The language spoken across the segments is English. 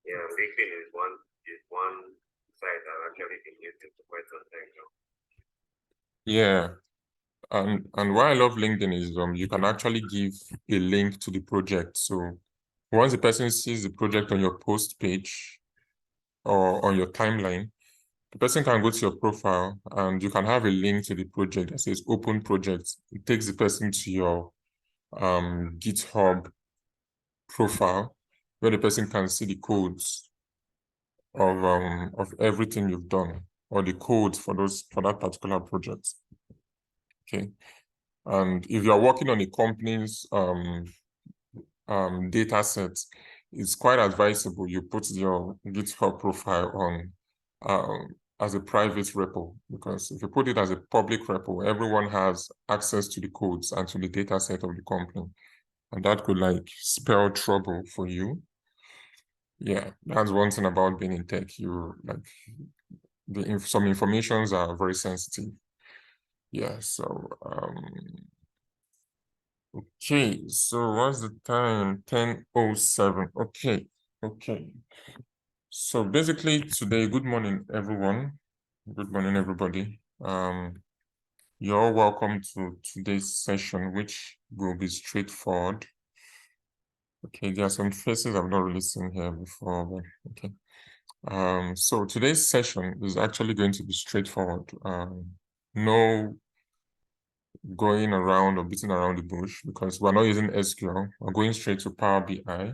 Yeah, LinkedIn is one site I've actually been using for quite some time now. Yeah. And why I love LinkedIn is you can actually give a link to the project. So once the person sees the project on your post page or on your timeline, the person can go to your profile and you can have a link to the project that says open project. It takes the person to your GitHub profile where the person can see the codes of everything you've done or the codes for that particular project. Okay. And if you're working on a company's data sets, it's quite advisable you put your GitHub profile on as a private repo, because if you put it as a public repo, everyone has access to the codes and to the data set of the company, and that could like spell trouble for you. Yeah, that's one thing about being in tech. You like some informations are very sensitive. Yeah, so okay, so what's the time? 10:07. Okay. So basically today, good morning, everyone. Good morning, everybody. You're all welcome to today's session, which will be straightforward. Okay, there are some faces I've not really seen here before, but okay. So today's session is actually going to be straightforward. No going around or beating around the bush, because we're not using SQL. We're going straight to Power BI.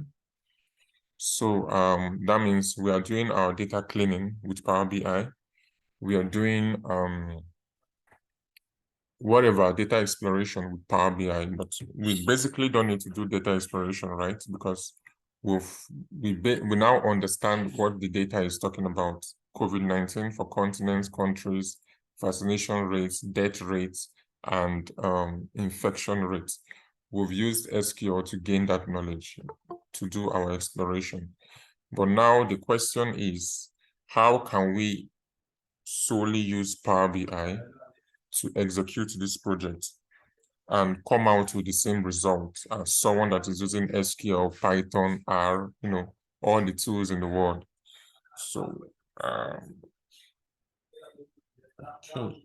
So that means we are doing our data cleaning with Power BI. We are doing whatever data exploration with Power BI, but we basically don't need to do data exploration, right? Because we now understand what the data is talking about. COVID-19 for continents, countries, vaccination rates, death rates, and infection rates. We've used SQL to gain that knowledge to do our exploration. But now the question is, how can we solely use Power BI to execute this project and come out with the same result as someone that is using SQL, Python, R, all the tools in the world? So, okay.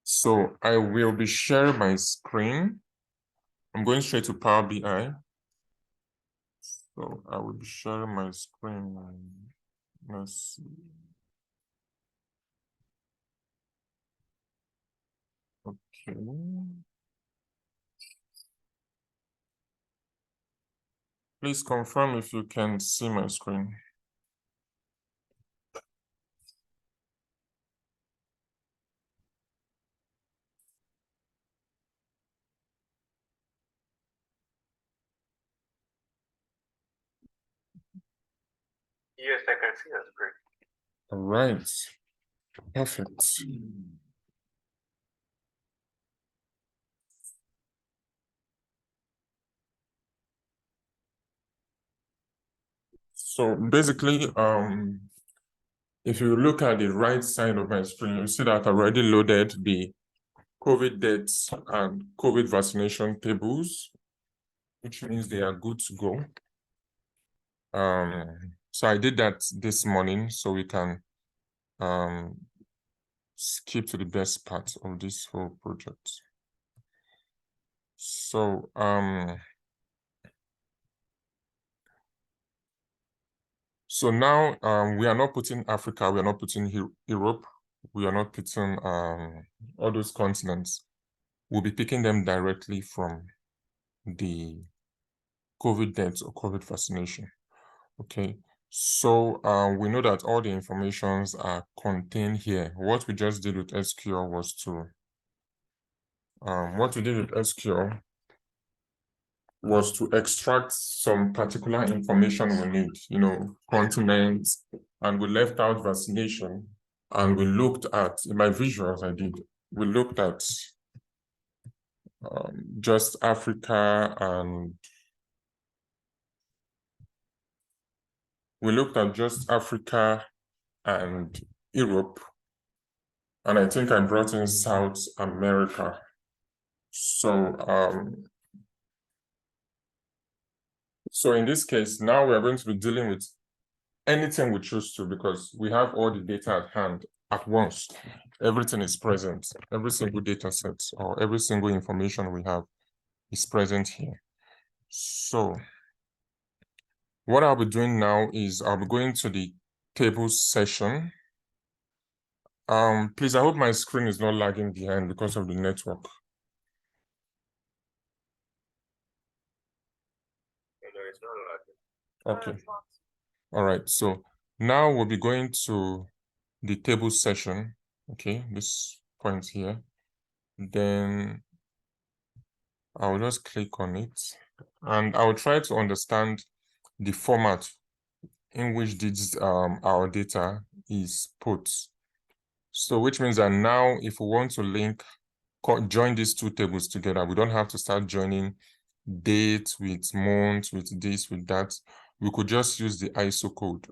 So I will be sharing my screen. I'm going straight to Power BI. So I will be sharing my screen. Let's see. Okay. Please confirm if you can see my screen. Yes, I can see that's great. All right. Perfect. So basically, if you look at the right side of my screen, you see that I already loaded the COVID deaths and COVID vaccination tables, which means they are good to go. So I did that this morning so we can skip to the best part of this whole project. So now we are not putting Africa, we are not putting Europe, we are not putting all those continents. We'll be picking them directly from the COVID deaths or COVID vaccination. Okay, so we know that all the informations are contained here. What we just did with SQL was to extract some particular information we need, continents, and we left out vaccination, and we looked at, in my visuals we looked at just Africa, and we looked at just Africa and Europe, and I think I brought in South America. So So in this case, now we are going to be dealing with anything we choose to, because we have all the data at hand at once. Everything is present. Every single data set or every single information we have is present here. So what I'll be doing now is I'll be going to the tables session. Please, I hope my screen is not lagging behind because of the network. Okay. All right. So now we'll be going to the table session. Okay, this point here. Then I'll just click on it and I'll try to understand the format in which this our data is put. So which means that now if we want to join these two tables together, we don't have to start joining date with month, with this, with that. We could just use the ISO code,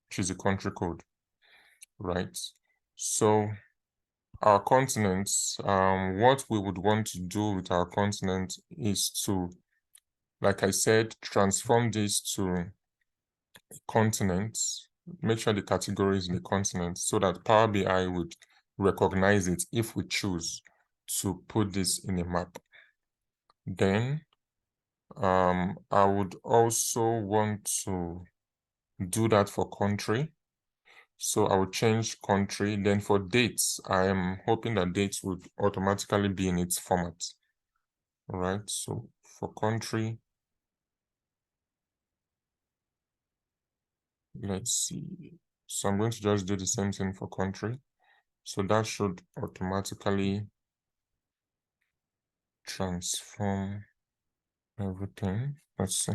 which is the country code, right? So our continents, what we would want to do with our continent is to, like I said, transform this to continents, make sure the category is in the continent so that Power BI would recognize it if we choose to put this in a map. Then I would also want to do that for country. So I will change country. Then for dates, I am hoping that dates would automatically be in its format. All right, so for country, let's see. So I'm going to just do the same thing for country. So that should automatically transform everything. Let's see.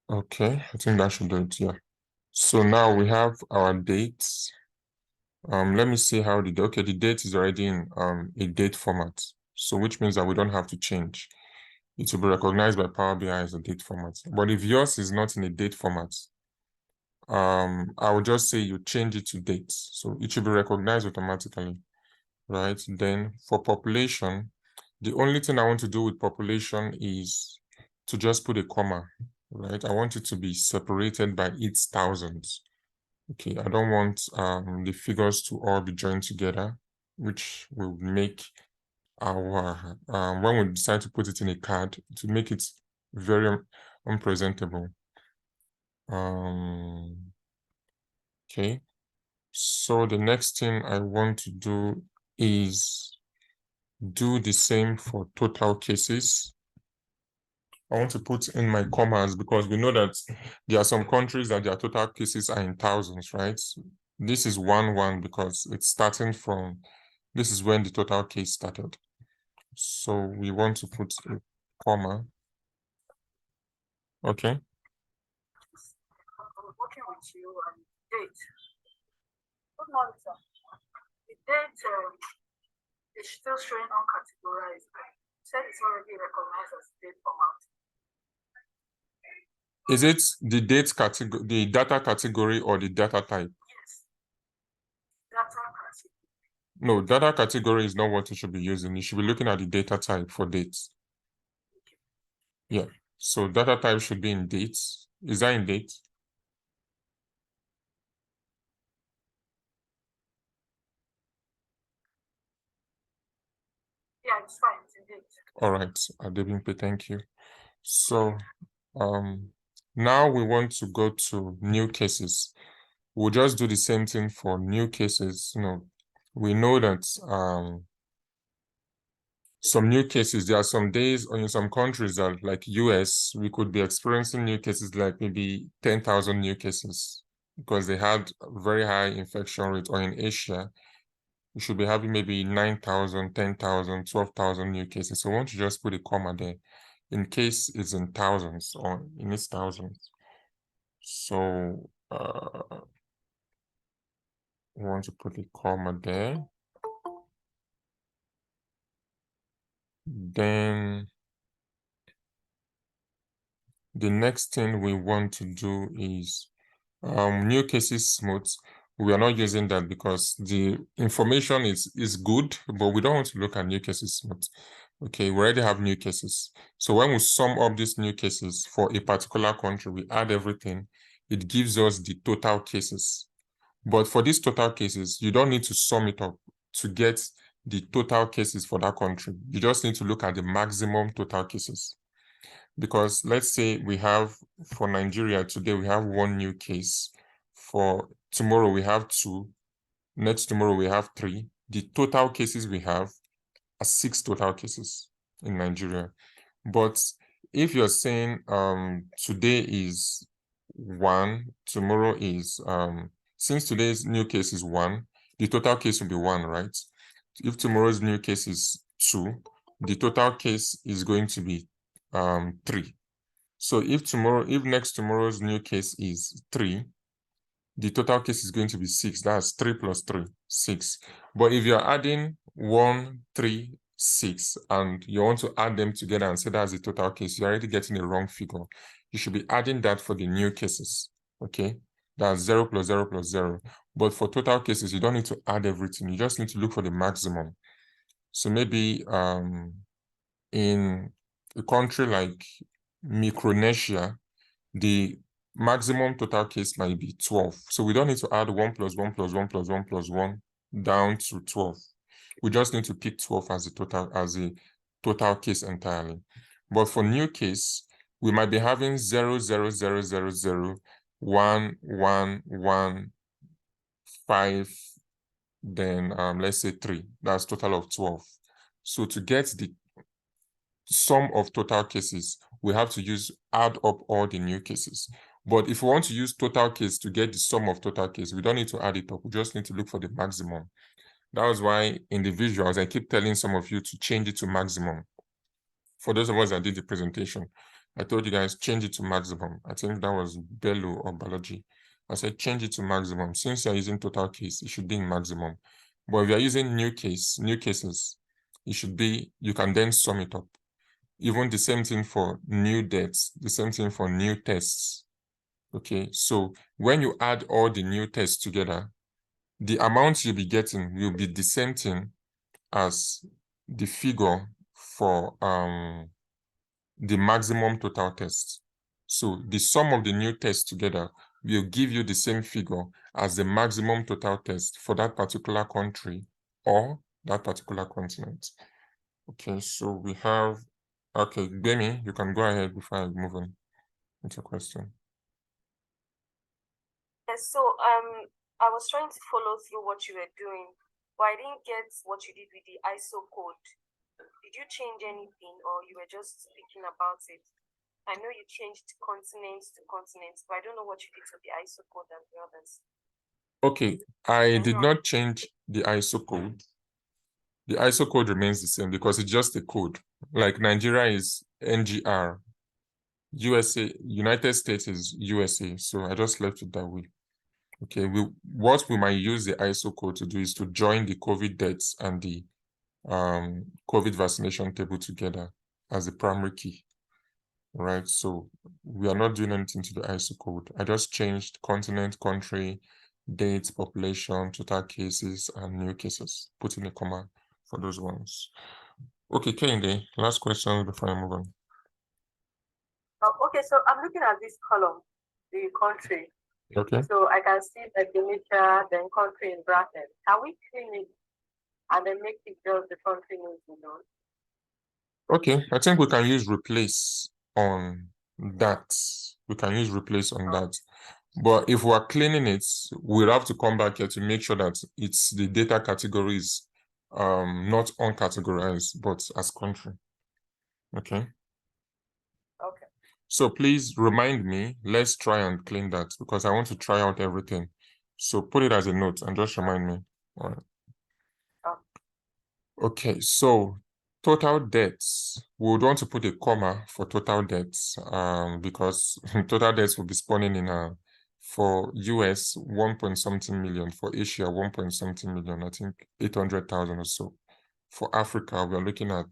Okay, I think that should do it, yeah. So now we have our dates. Let me see how the date is already in a date format. So which means that we don't have to change. It will be recognized by Power BI as a date format. But if yours is not in a date format, I would just say you change it to dates. So it should be recognized automatically, right? Then for population, the only thing I want to do with population is to just put a comma, right? I want it to be separated by its thousands. Okay, I don't want the figures to all be joined together, which will make our, when we decide to put it in a card, to make it very unpresentable. Okay, so the next thing I want to do is do the same for total cases. I want to put in my commas because we know that there are some countries that their total cases are in thousands, right? This is 1-1 because it's starting from, this is when the total case started. So we want to put a comma. Okay. I'm working with you on date. Good morning, sir. The date is still showing uncategorized. You said it's already recognized as date format. Is it the date category, the data category, or the data type? Yes. Data category. No, data category is not what you should be using. You should be looking at the data type for dates. Okay. Yeah. So data type should be in dates. Is that in date? Yeah, it's fine. It's in date. All right, Adebimpe, thank you. So now we want to go to new cases. We'll just do the same thing for new cases. You know, we know that some new cases, there are some days or in some countries that like US, we could be experiencing new cases like maybe 10,000 new cases because they had a very high infection rate, or in Asia, we should be having maybe 9,000, 10,000, 12,000 new cases. So I want to just put a comma there in case it's in thousands or in its thousands. So we want to put a comma there. Then the next thing we want to do is new cases smooth. we are not using that because the information is good, but we don't want to look at new cases. But okay, we already have new cases. So when we sum up these new cases for a particular country, we add everything, it gives us the total cases. But for these total cases, you don't need to sum it up to get the total cases for that country. You just need to look at the maximum total cases. Because let's say we have, for Nigeria today, we have 1 new case. For tomorrow, we have 2. Next tomorrow, we have 3. The total cases we have are 6 total cases in Nigeria. But if you're saying today is 1, tomorrow is, since today's new case is 1, the total case will be 1, right? If tomorrow's new case is 2, the total case is going to be 3. So if next tomorrow's new case is 3, the total case is going to be 6. That's 3 plus 3, 6. But if you're adding 1, 3, 6, and you want to add them together and say that's the total case, you're already getting a wrong figure. You should be adding that for the new cases, okay? That's 0 plus 0 plus 0. But for total cases, you don't need to add everything. You just need to look for the maximum. So maybe in a country like Micronesia, the maximum total case might be 12. So we don't need to add 1 plus 1 plus 1 plus 1 plus 1 down to 12. We just need to pick 12 as a total case entirely. But for new case, we might be having 0, 0, 0, 0, 0, 1, 1, 1, 5, then let's say 3. That's total of 12. So to get the sum of total cases, we have to add up all the new cases. But if we want to use total case to get the sum of total case, we don't need to add it up. We just need to look for the maximum. That was why in the visuals, I keep telling some of you to change it to maximum. For those of us that did the presentation, I told you guys, change it to maximum. I think that was Bello or Biology. I said, change it to maximum. Since you're using total case, it should be in maximum. But if you're using new cases, it should be, you can then sum it up. Even the same thing for new deaths, the same thing for new tests. Okay, so when you add all the new tests together, the amount you'll be getting will be the same thing as the figure for the maximum total test. So the sum of the new tests together will give you the same figure as the maximum total test for that particular country or that particular continent. Okay, so we have, okay, Bemi, you can go ahead before I move on with your question. Yes, so I was trying to follow through what you were doing, but I didn't get what you did with the ISO code. Did you change anything, or you were just speaking about it? I know you changed continents to continents, but I don't know what you did to the ISO code and the others. Okay, I did not change the ISO code. The ISO code remains the same because it's just a code. Like Nigeria is NGR, USA, United States is USA. So I just left it that way. Okay, what we might use the ISO code to do is to join the COVID deaths and the COVID vaccination table together as the primary key. Right, so we are not doing anything to the ISO code. I just changed continent, country, dates, population, total cases, and new cases. Put in a comma for those ones. Okay, Kehinde, last question before I move on. Okay, so I'm looking at this column, the country. Okay. So I can see the nature, then country in brackets. Can we clean it and then make it just the country name alone? Okay, I think we can use replace on that. We can use replace on that. But if we're cleaning it, we'll have to come back here to make sure that it's the data categories not uncategorized, but as country. Okay. Okay. So please remind me, let's try and clean that because I want to try out everything. So put it as a note and just remind me. All right. Okay, so total debts. We would want to put a comma for total debts because total debts will be spawning in for US 1 point something million, for Asia 1 point something million, I think 800,000 or so. For Africa, we are looking at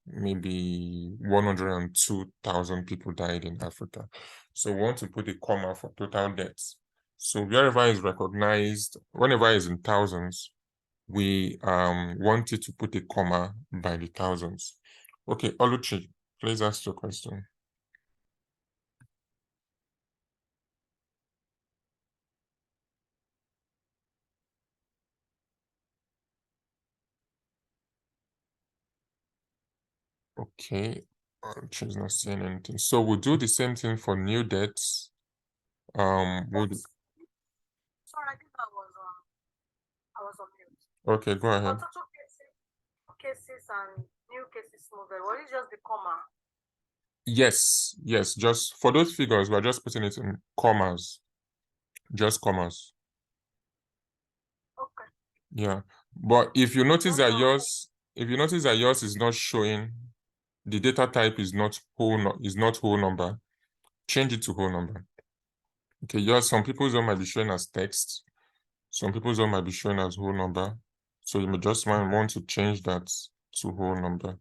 maybe 102,000 people died in Africa. So we want to put a comma for total debts. So wherever is recognized, whenever it's in thousands, we wanted to put a comma by the thousands. Okay, Oluchi, please ask your question. Okay, she's not saying anything. So we'll do the same thing for new debts. Would Sorry, I think I was on mute. okay, go ahead. For total cases and new cases movement, what is just the comma? Yes, just for those figures, we're just putting it in commas. Just commas. Okay. Yeah. But if you notice that No. yours is not showing, the data type is not whole number, change it to whole number. Okay, yes, some people's own might be showing as text, some people's own might be showing as whole number. So you may just want to change that to whole number.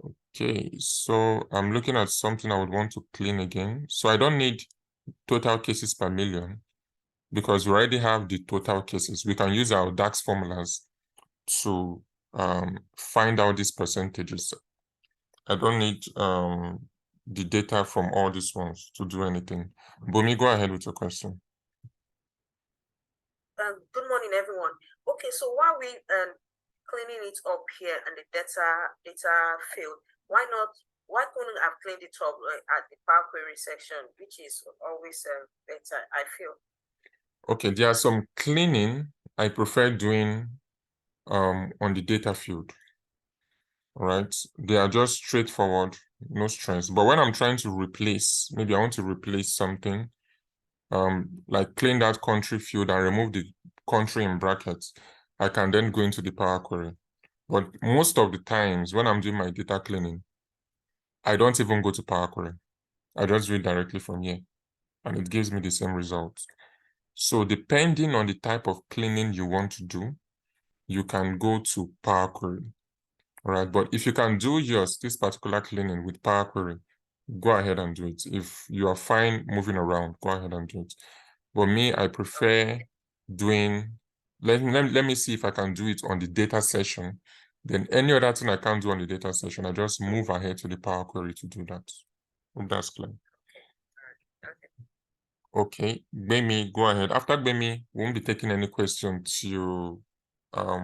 Okay, so I'm looking at something I would want to clean again. So I don't need total cases per million because we already have the total cases. We can use our DAX formulas to find out these percentages. I don't need the data from all these ones to do anything. Bumi, go ahead with your question. Good morning, everyone. Okay, so while we cleaning it up here in the data field, why couldn't have cleaned it up at the Power Query section, which is always better, I feel. Okay, there are some cleaning I prefer doing on the data field. Right, they are just straightforward, no stress. But when I'm trying to replace, maybe I want to replace something, like clean that country field and remove the country in brackets, I can then go into the Power Query. But most of the times when I'm doing my data cleaning, I don't even go to Power Query. I just do it directly from here, and it gives me the same results. So depending on the type of cleaning you want to do, you can go to Power Query. Right, but if you can do this particular cleaning with Power Query, go ahead and do it. If you are fine moving around, go ahead and do it. But me, I prefer doing, let me see if I can do it on the data session. Then any other thing I can't do on the data session, I just move ahead to the Power Query to do that. Hope that's clear. Okay, Gbemi, go ahead. After Gbemi, we won't be taking any questions till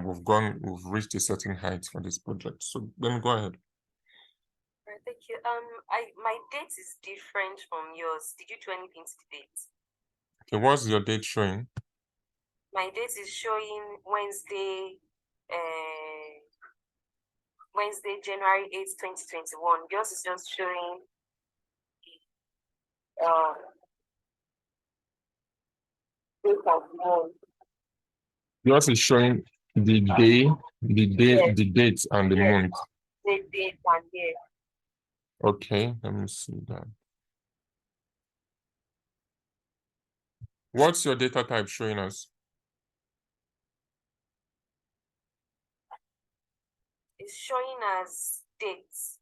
we've reached a certain height for this project. So Gbemi, go ahead. Right, thank you. My date is different from yours. Did you do anything to the date? Okay, what's your date showing? My date is showing Wednesday, January 8th, 2021. Yours is just showing Yours is showing the day, Yes. the date, and the month. The date and year. Okay, let me see that. What's your data type showing us? It's showing as dates.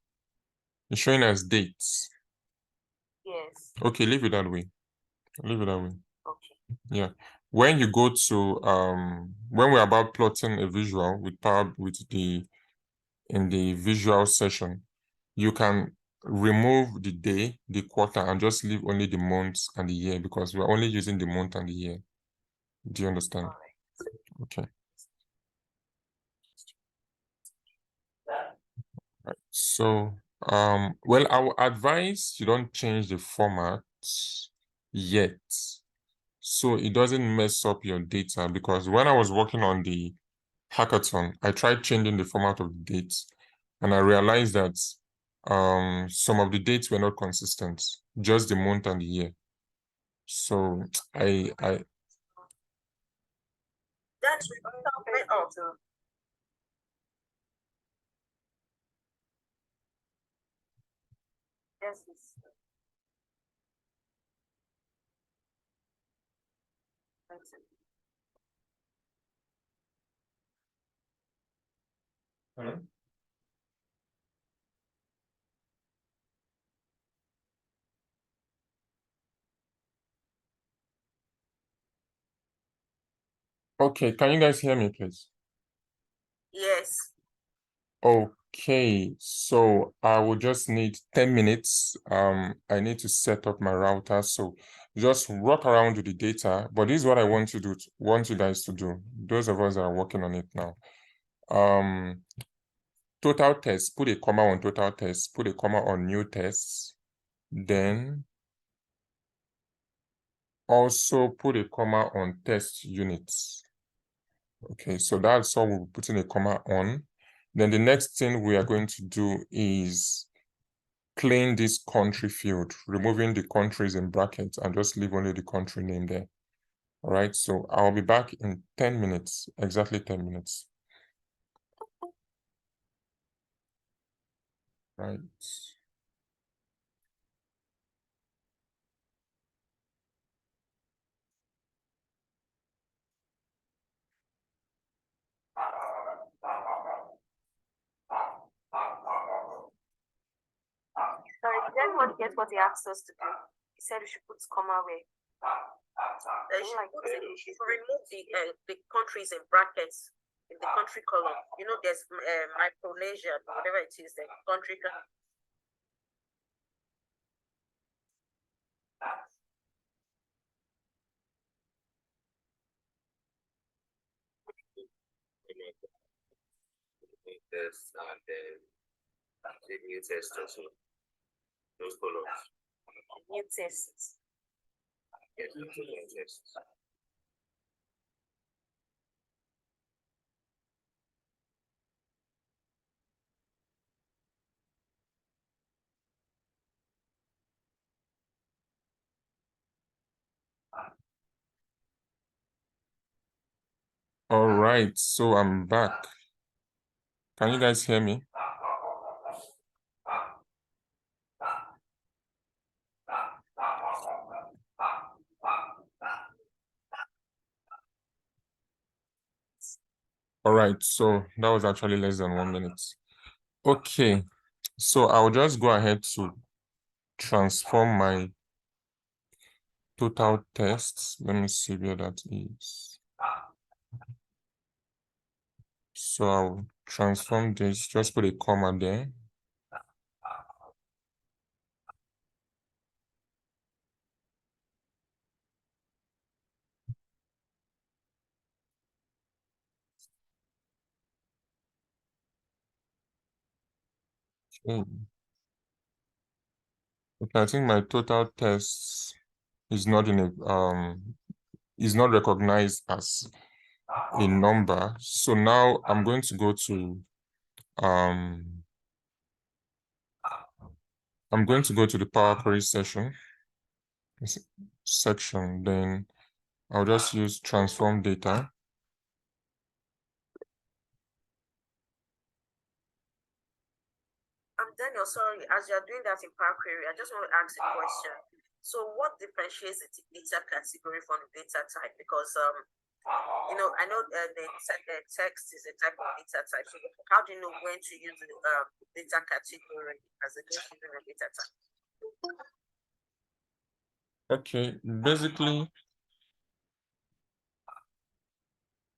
It's showing as dates. Yes. Okay, leave it that way. Leave it that way. Okay. Yeah. When you go to when we're about plotting a visual in the visual session, you can remove the day, the quarter, and just leave only the months and the year because we're only using the month and the year. Do you understand? All right. Okay. Right. So, well, I would advise you don't change the format yet, so it doesn't mess up your data. Because when I was working on the hackathon, I tried changing the format of the dates, and I realized that some of the dates were not consistent, just the month and the year. So I That's Yes, it's that's it. Okay, can you guys hear me, please? Yes. Okay, so I will just need 10 minutes. I need to set up my router, so just walk around with the data. But this is what I want you guys to do. Those of us that are working on it now. Total tests, put a comma on total tests, put a comma on new tests, then also put a comma on test units. Okay, so that's all we'll be putting a comma on. Then the next thing we are going to do is clean this country field, removing the countries in brackets and just leave only the country name there. All right, so I'll be back in 10 minutes, exactly 10 minutes. Right. Sorry, did anyone get what he asked us to do? He said we should put comma where. She should remove the countries in brackets in the country column. You know, there's Micronesia, whatever it is, the country. Test and then the new test also. Those columns. New tests. Yes, new tests. All right, so I'm back. Can you guys hear me? All right, so that was actually less than 1 minute. Okay, so I'll just go ahead to transform my total tests. Let me see where that is. So I'll transform this, just put a comma there. Okay. Okay, I think my total tests is not in a is not recognized as a number. So now I'm going to go to the Power Query section, then I'll just use transform data. Daniel, sorry, as you're doing that in Power Query, I just want to ask a question. So what differentiates the data category from the data type? Because you know, I know the text is a type of data type. So how do you know when to use the data category as against using a data type? Okay, basically,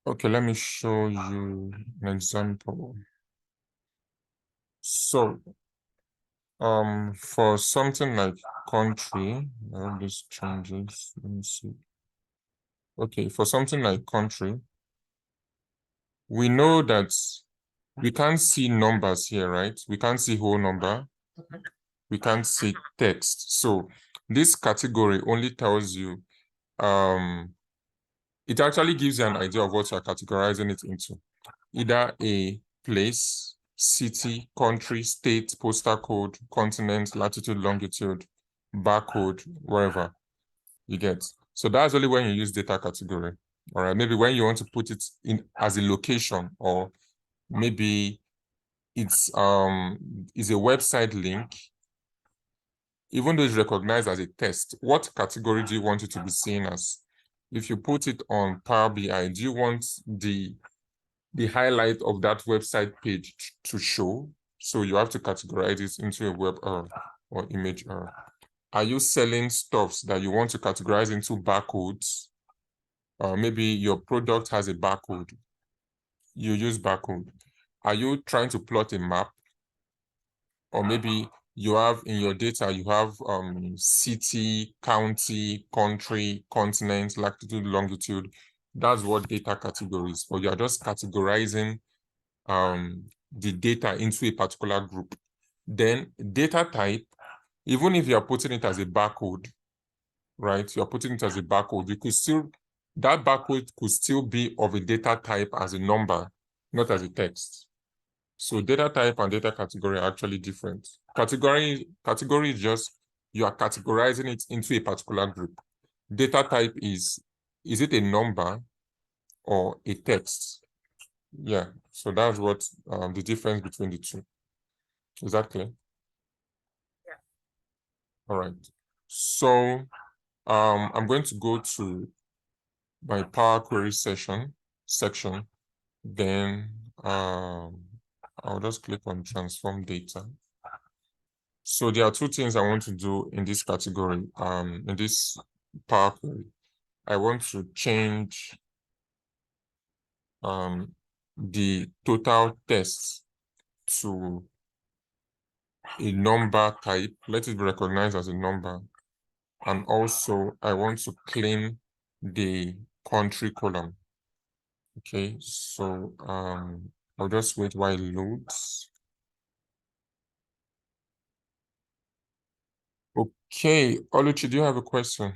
okay, let me show you an example. So, for something like country, all these changes, let me see. Okay, for something like country, we know that we can't see numbers here, right? We can't see whole number. We can't see text. So this category only tells you, it actually gives you an idea of what you're categorizing it into. Either a place, city, country, state, postal code, continent, latitude, longitude, barcode, wherever you get. So that's only when you use data category. All right, maybe when you want to put it in as a location, or maybe it's is a website link. Even though it's recognized as a test, what category do you want it to be seen as? If you put it on Power BI, do you want the highlight of that website page to show? So you have to categorize it into a web or image. Are you selling stuffs that you want to categorize into barcodes? maybe your product has a barcode. You use barcode. Are you trying to plot a map? Or maybe you have in your data, you have city, county, country, continent, latitude, longitude. That's what data categories, or you're just categorizing the data into a particular group. Then data type, even if you're putting it as a barcode, right? You're putting it as a barcode, you could still, that barcode could still be of a data type as a number, not as a text. So data type and data category are actually different. Category is just, you are categorizing it into a particular group. Data type is it a number or a text? Yeah, so that's what the difference between the two. Is that clear? Yeah. All right. So I'm going to go to my Power Query section. Then I'll just click on transform data. So there are two things I want to do in this category, in this Power Query. I want to change the total tests to a number type. Let it be recognized as a number. And also I want to clean the country column. Okay, so I'll just wait while it loads. Okay, Oluchi, do you have a question?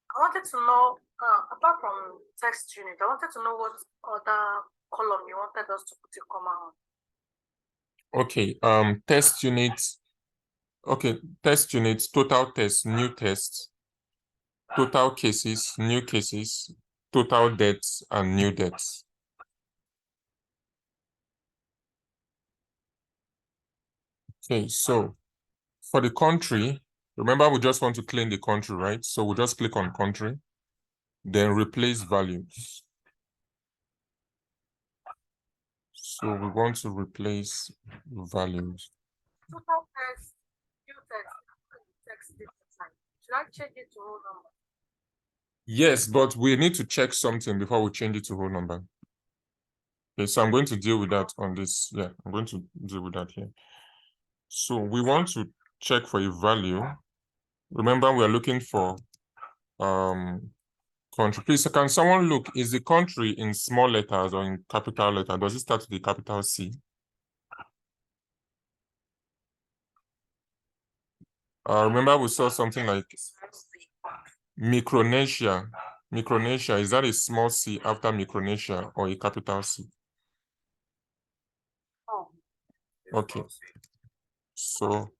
I wanted to know, apart from text unit, I wanted to know what other column you wanted us to put a comma on. Okay, test units. Okay, test units, total tests, new tests, total cases, new cases, total deaths, and new deaths. Okay, so for the country, remember we just want to clean the country, right? So we'll just click on country, then replace values. So we want to replace values. Total text, new text, should I change it to whole number? Yes, but we need to check something before we change it to whole number. Okay, so I'm going to deal with that on this. Yeah, I'm going to deal with that here. So we want to check for a value. Remember, we are looking for country. Please, can someone look, is the country in small letters or in capital letter? Does it start with the capital C? Remember we saw something like Micronesia. Micronesia, is that a small c after Micronesia or a capital C? Oh. Okay. So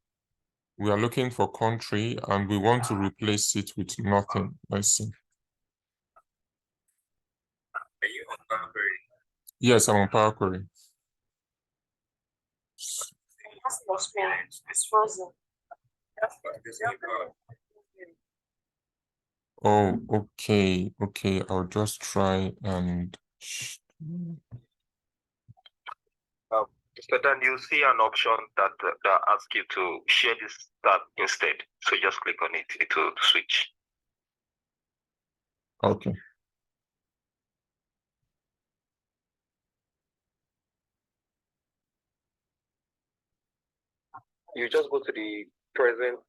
we are looking for country and we want to replace it with nothing. Let's see. Are you on Power Query? Yes, I'm on Power Query. That's your screen. It's frozen. Oh, okay, okay. I'll just try and So then you see an option that asks you to share this tab instead. So just click on it, it will switch. okay. You just go to the present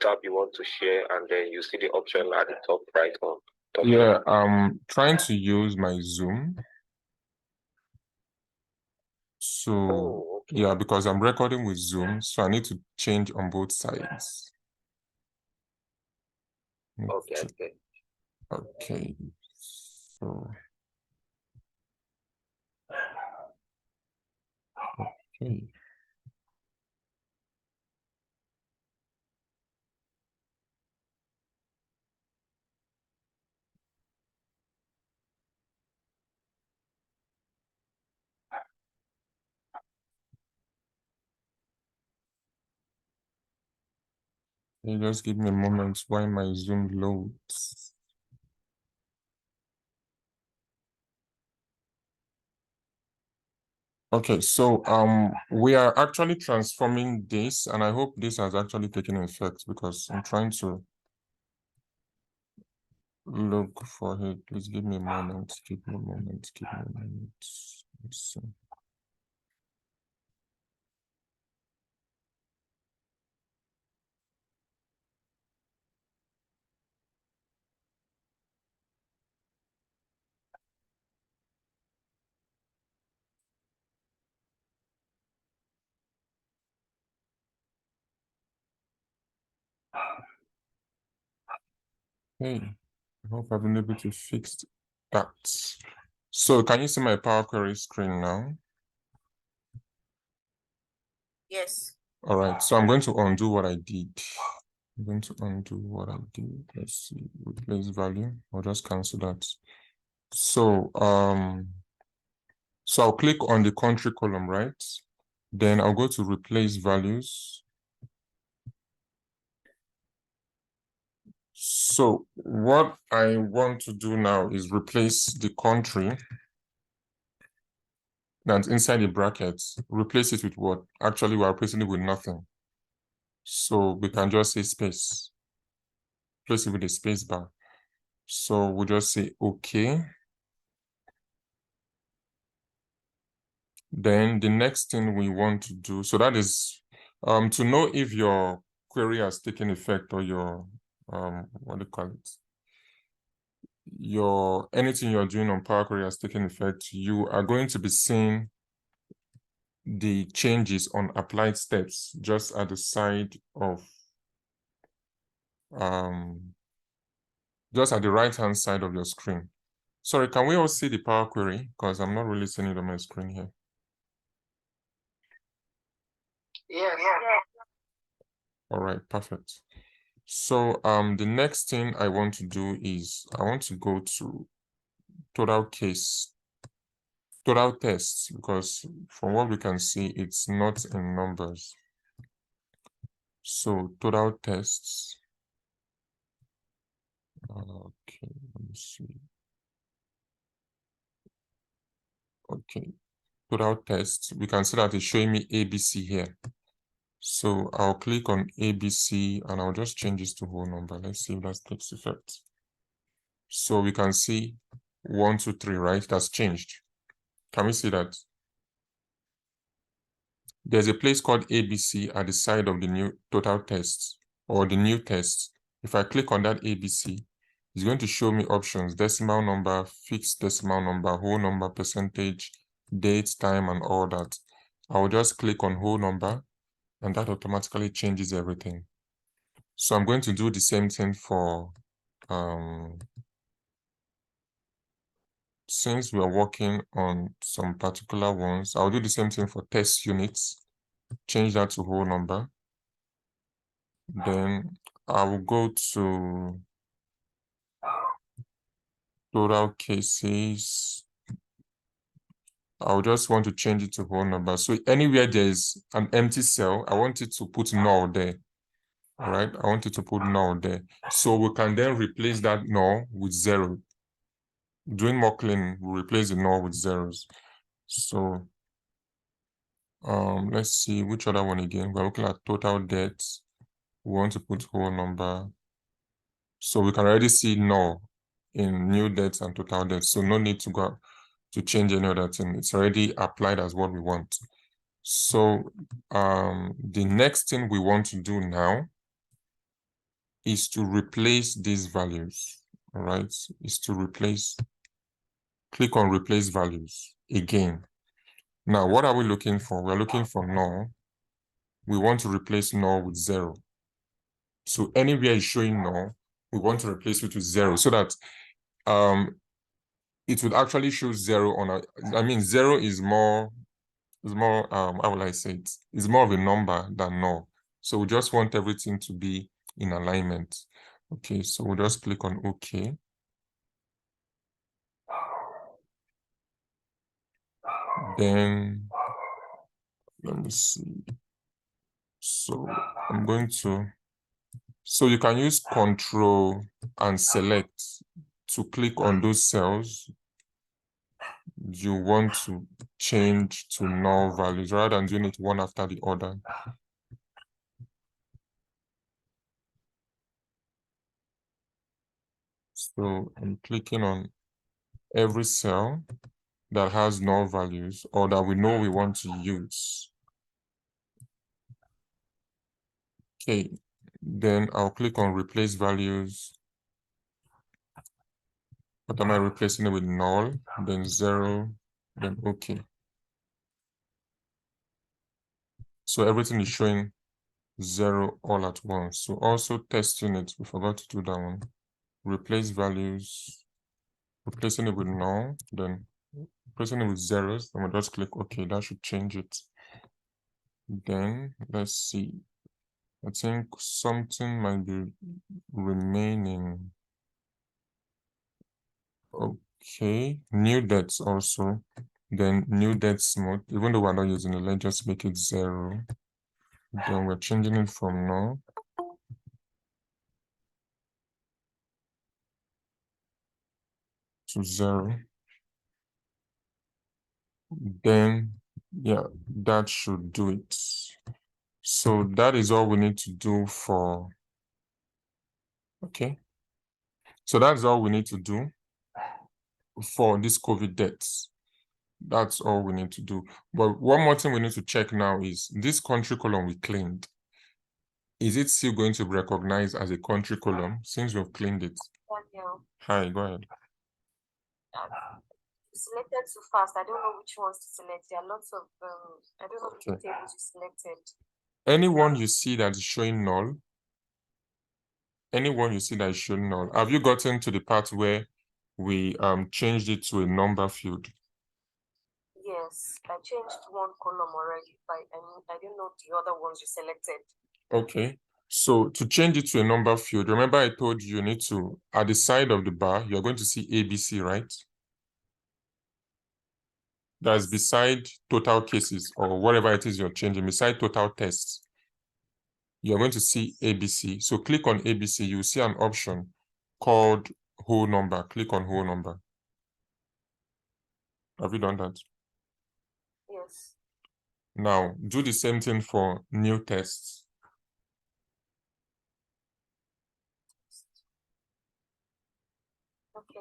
tab you want to share, and then you see the option at the top right on. Yeah, I'm trying to use my Zoom. So okay. yeah, because I'm recording with Zoom, so I need to change on both sides. Okay, okay. Okay, so okay. You just give me a moment while my Zoom loads. Okay, so we are actually transforming this, and I hope this has actually taken effect because I'm trying to look for it. Please give me a moment. Give me a moment. Give me a moment. Let's see. Hey, I hope I've been able to fix that. So can you see my Power Query screen now? Yes. All right, so I'm going to undo what I did. I'm going to undo what I did. Let's see, replace value. I'll just cancel that. So I'll click on the country column, right? Then I'll go to replace values. So what I want to do now is replace the country that's inside the brackets, replace it with what? Actually, we're replacing it with nothing. So we can just say space, replace it with a space bar. So we'll just say okay. Then the next thing we want to do, so that is to know if your query has taken effect or your what do you call it? Anything you're doing on Power Query has taken effect, you are going to be seeing the changes on applied steps just at the side of just at the right hand side of your screen. Sorry, can we all see the Power Query? Because I'm not really seeing it on my screen here. Yeah. All right, perfect. So the next thing I want to do is I want to go to total tests, because from what we can see, it's not in numbers. So total tests. Okay, let me see. Okay, total tests. We can see that it's showing me ABC here. So I'll click on ABC and I'll just change this to whole number. Let's see if that takes effect. So we can see 1, 2, 3, right? That's changed. Can we see that? There's a place called ABC at the side of the new total tests or the new tests. If I click on that ABC, it's going to show me options: decimal number, fixed decimal number, whole number, percentage, date, time, and all that. I will just click on whole number and that automatically changes everything. So I'm going to do the same thing for since we are working on some particular ones, I'll do the same thing for test units, change that to whole number. Then I will go to total cases. I'll just want to change it to whole number. So anywhere there's an empty cell, I want it to put null there. All right, I want it to put null there. So we can then replace that null with 0. Doing more cleaning, we'll replace the null with zeros. So let's see which other one again. We're looking at total debts. We want to put whole number. So we can already see null in new debts and total debts. So no need to go to change any other thing. It's already applied as what we want. So the next thing we want to do now is to replace these values. All right, is to replace. Click on replace values again. Now, what are we looking for? We're looking for null. We want to replace null with 0. So anywhere it's showing null, we want to replace it with 0 so that it would actually show 0 on a, I mean, 0 is more, how will I say it? It's more of a number than null. So we just want everything to be in alignment. Okay, so we'll just click on OK. Then, let me see. So I'm going to, so you can use Control and Select to click on those cells you want to change to null values rather than doing it one after the other. So I'm clicking on every cell that has null values or that we know we want to use. Okay, then I'll click on replace values. What am I replacing it with? Null, then 0, then okay. So everything is showing 0 all at once. So also test unit, we forgot to do that one. Replace values, replacing it with null, then replacing it with zeros, and we'll just click OK. That should change it. Then let's see. I think something might be remaining. Okay, new debts also. Then new debts mode, even though we're not using it, let's just make it 0. Then we're changing it from null to 0. Then, yeah, that should do it. So that is all we need to do for, okay. So that's all we need to do for this COVID deaths. That's all we need to do. But one more thing we need to check now is this country column we cleaned. Is it still going to be recognized as a country column since we've cleaned it? Daniel, Hi, go ahead. you selected too fast. I don't know which ones to select. There are lots of I don't know which tables you selected. Anyone you see that is showing null, anyone you see that is showing null, have you gotten to the part where we changed it to a number field? Yes, I changed one column already, but I didn't know the other ones you selected. Okay, so to change it to a number field, remember I told you need to, at the side of the bar, you're going to see ABC, right? That's beside total cases or whatever it is you're changing, beside total tests. You're going to see ABC. So click on ABC, you'll see an option called whole number. Click on whole number. Have you done that? Yes. Now, do the same thing for new tests. Okay.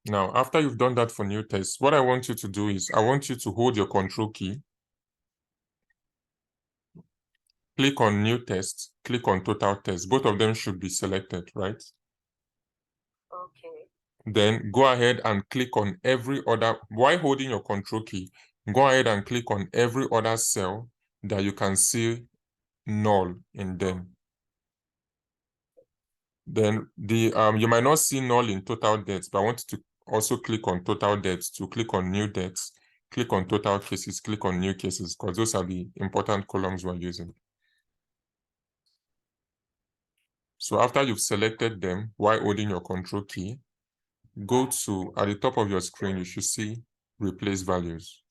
Now, after you've done that for new tests, what I want you to do is I want you to hold your control key. Click on new test, click on total test. Both of them should be selected, right? Okay. Then go ahead and click on every other, while holding your control key, go ahead and click on every other cell that you can see null in them. Then the you might not see null in total debts, but I want you to also click on total debts, to click on new debts, click on total cases, click on new cases, because those are the important columns we're using. So after you've selected them while holding your control key, go to, at the top of your screen, you should see replace values.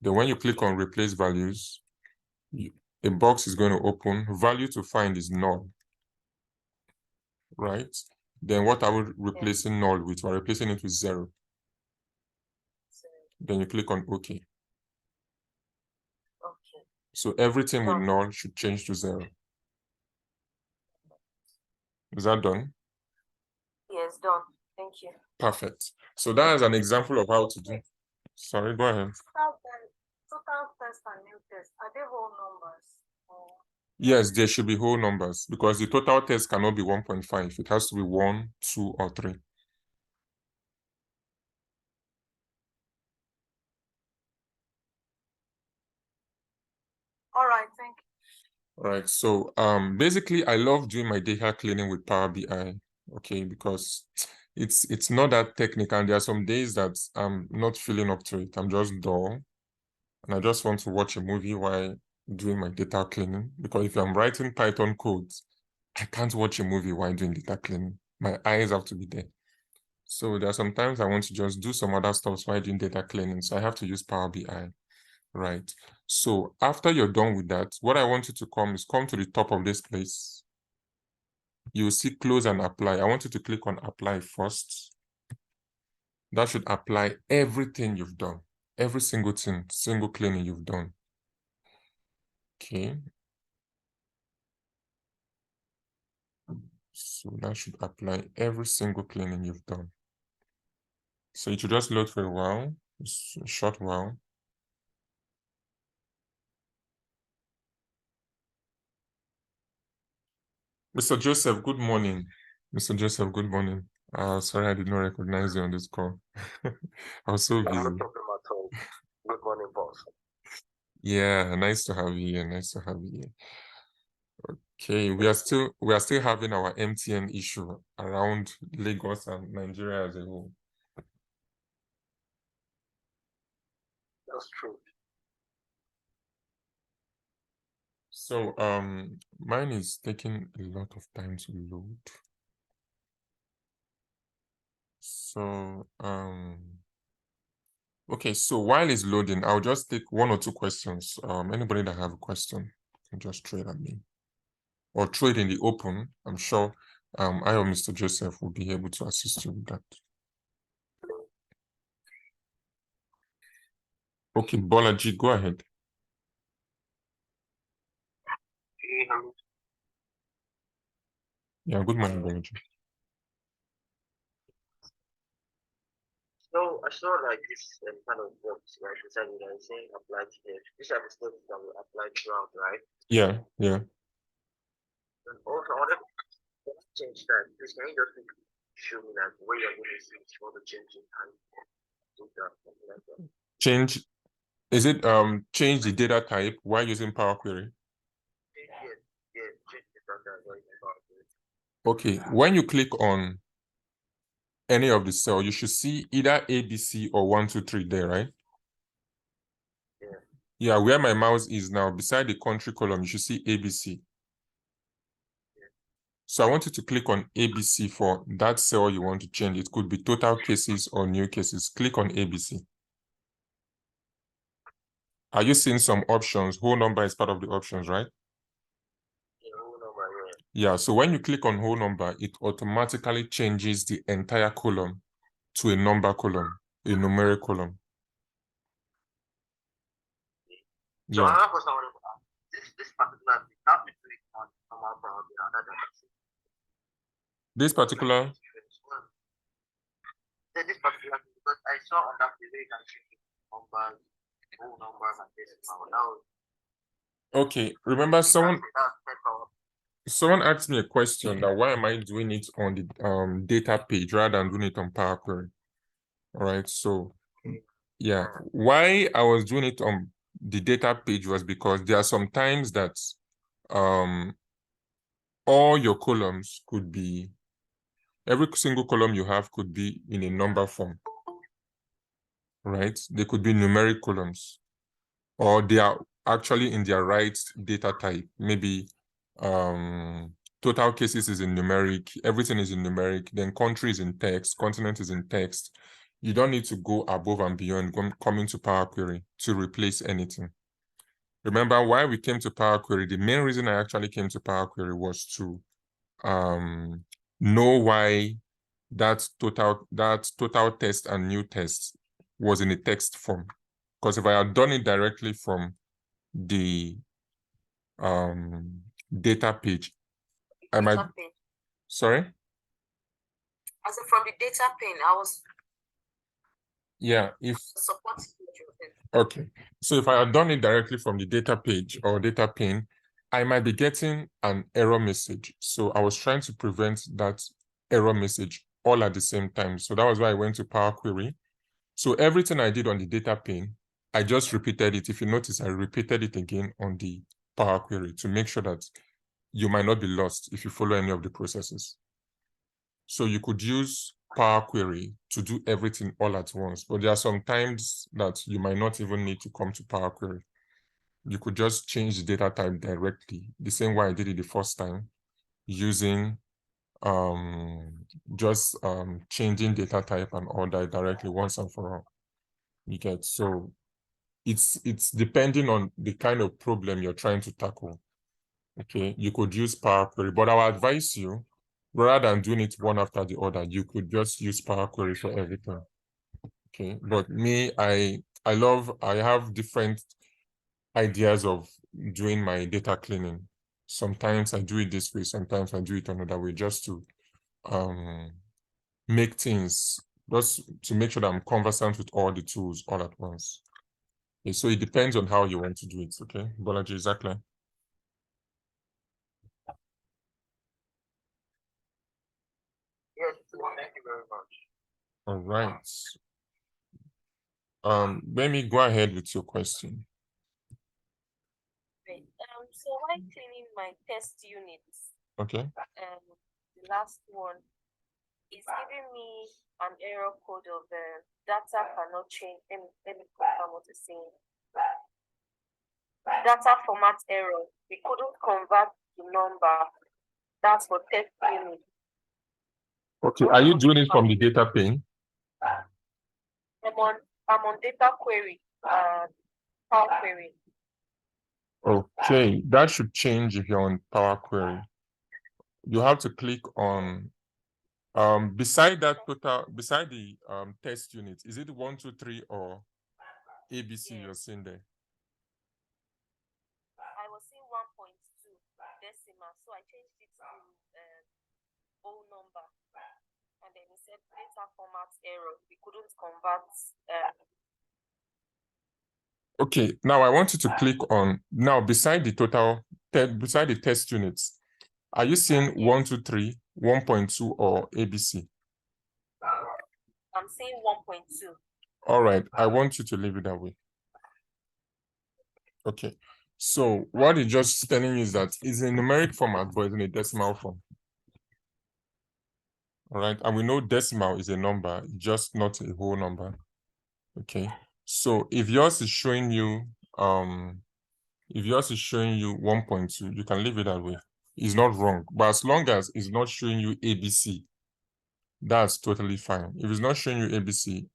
Then when you click on replace values, a box is going to open. Value to find is null, right? Then what are we replacing null with? We're replacing it with 0. Then you click on OK. Okay. So everything with null should change to 0. Is that done? Yes, done. Thank you. Perfect. So that is an example of how to do. Sorry, go ahead. Total test and new test, are they whole numbers? Or... Yes, there should be whole numbers because the total test cannot be 1.5. It has to be 1, 2, or 3. All right, thank you. All right, so basically I love doing my data cleaning with Power BI, okay, because it's not that technical, and there are some days that I'm not feeling up to it. I'm just dull, and I just want to watch a movie while doing my data cleaning, because if I'm writing Python codes, I can't watch a movie while doing data cleaning. My eyes have to be there. So there are some times I want to just do some other stuff while doing data cleaning, so I have to use Power BI. Right. So after you're done with that, what I want you to come to the top of this place. You'll see close and apply. I want you to click on apply first. That should apply everything you've done. Every single thing, single cleaning you've done. Okay. So that should apply every single cleaning you've done. So it should just load for a while, a short while. Mr. Joseph, good morning. Mr. Joseph, good morning. Sorry, I did not recognize you on this call. I was so busy. No problem at all. Good morning, boss. Yeah, nice to have you here. Nice to have you here. Okay, we are still having our MTN issue around Lagos and Nigeria as a whole. That's true. So mine is taking a lot of time to load. So okay, so while it's loading, I'll just take one or two questions. Anybody that have a question can just throw it at me or throw it in the open. I'm sure I or Mr. Joseph will be able to assist you with that. Okay, Bolaji, go ahead. Yeah, good morning, Bolaji. So I saw like this kind of works, right? Decided that is saying applied here. These are the steps that will apply throughout, right? Yeah. And also, I wanted to change that. Please, can you just show me like where you're going to see if you want to change it and do that, something like that. Change. Is it change the data type while using Power Query? Yeah, change the data type. Okay, when you click on any of the cell, you should see either ABC or 1, 2, 3 there, right? Yeah, where my mouse is now, beside the country column, you should see ABC. So I want you to click on ABC for that cell you want to change. It could be total cases or new cases. Click on ABC. Are you seeing some options? Whole number is part of the options, right? Yeah, so when you click on whole number, it automatically changes the entire column to a number column, a numeric column. So Yeah. another question I wanted to ask, this particular thing, how we do it on normal Power BI other than This particular, this particular thing, because I saw on that video you can change numbers, whole numbers and this now. okay, remember someone asked me a question that why am I doing it on the data page rather than doing it on Power Query? All right, so yeah, why I was doing it on the data page was because there are some times that all your columns could be, every single column you have could be in a number form, right? They could be numeric columns, or they are actually in their right data type. Maybe total cases is in numeric, everything is in numeric, then country is in text, continent is in text. You don't need to go above and beyond coming to Power Query to replace anything. Remember why we came to Power Query? The main reason I actually came to Power Query was to know why that total test and new test was in a text form. Because if I had done it directly from the data page, I might. Sorry? I said from the data pane, I was. Yeah, if. Supporting. Okay, so if I had done it directly from the data page or data pane, I might be getting an error message. So I was trying to prevent that error message all at the same time. So that was why I went to Power Query. So everything I did on the data pane, I just repeated it. If you notice, I repeated it again on the Power Query to make sure that you might not be lost if you follow any of the processes. So you could use Power Query to do everything all at once, but there are some times that you might not even need to come to Power Query. You could just change the data type directly, the same way I did it the first time, using changing data type and all that directly once and for all. You get, so it's depending on the kind of problem you're trying to tackle. Okay, you could use Power Query, but I would advise you, rather than doing it one after the other, you could just use Power Query for everything. Okay, but me, I have different ideas of doing my data cleaning. Sometimes I do it this way, sometimes I do it another way, just to make things, just to make sure that I'm conversant with all the tools all at once. Okay, so it depends on how you want to do it, okay? Bolaji, exactly. Yes, thank you very much. All right. Let me go ahead with your question. Great. So while cleaning my test units, Okay. the last one is giving me an error code of data cannot change. Let me confirm what it's saying. Data format error. We couldn't convert the number. That's for test unit. Okay. Are you doing it from the data pane? I'm on data query, Power Query. Okay, that should change if you're on Power Query. You have to click on beside that total, beside the test unit. Is it 1, 2, 3 or ABC? Yes. You're seeing there? I was seeing 1.2 decimal, so I changed it to whole number, and then it said data format error. We couldn't convert. Okay, now I want you to click on, now beside the total, beside the test units, are you seeing 1, 2, 3, 1.2 or ABC? I'm seeing 1.2. All right, I want you to leave it that way. Okay, so what it's just telling you is that it's in numeric format, but it's in a decimal form. All right, and we know decimal is a number, just not a whole number. Okay, so if yours is showing you 1.2, you can leave it that way. It's not wrong, but as long as it's not showing you ABC, that's totally fine. If it's not showing you ABC,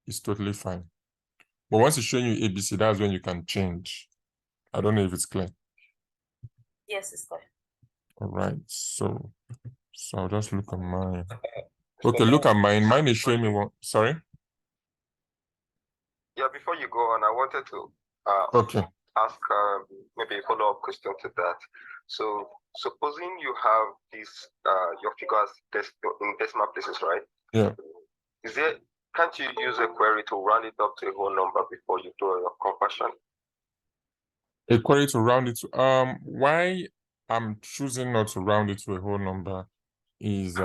it's totally fine. But once it's showing you ABC, that's when you can change. I don't know if it's clear. Yes, it's clear. All right, so I'll just look at mine. Okay, look at mine. Mine is showing me one. Sorry. Yeah, before you go on, I wanted to Okay. ask maybe a follow-up question to that. So supposing you have this your figures in decimal places, right? Yeah. Can't you use a query to round it up to a whole number before you do your conversion? A query to round it to why I'm choosing not to round it to a whole number is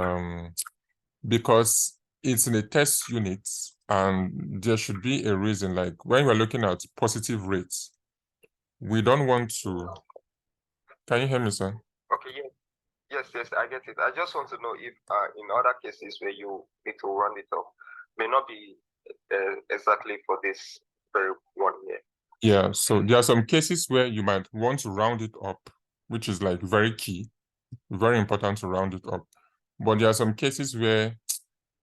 because it's in a test unit and there should be a reason, like when we're looking at positive rates, we don't want to. Can you hear me, sir? Okay, yes, I get it. I just want to know if in other cases where you need to round it up, may not be exactly for this very one year. Yeah, so there are some cases where you might want to round it up, which is like very key, very important to round it up. But there are some cases where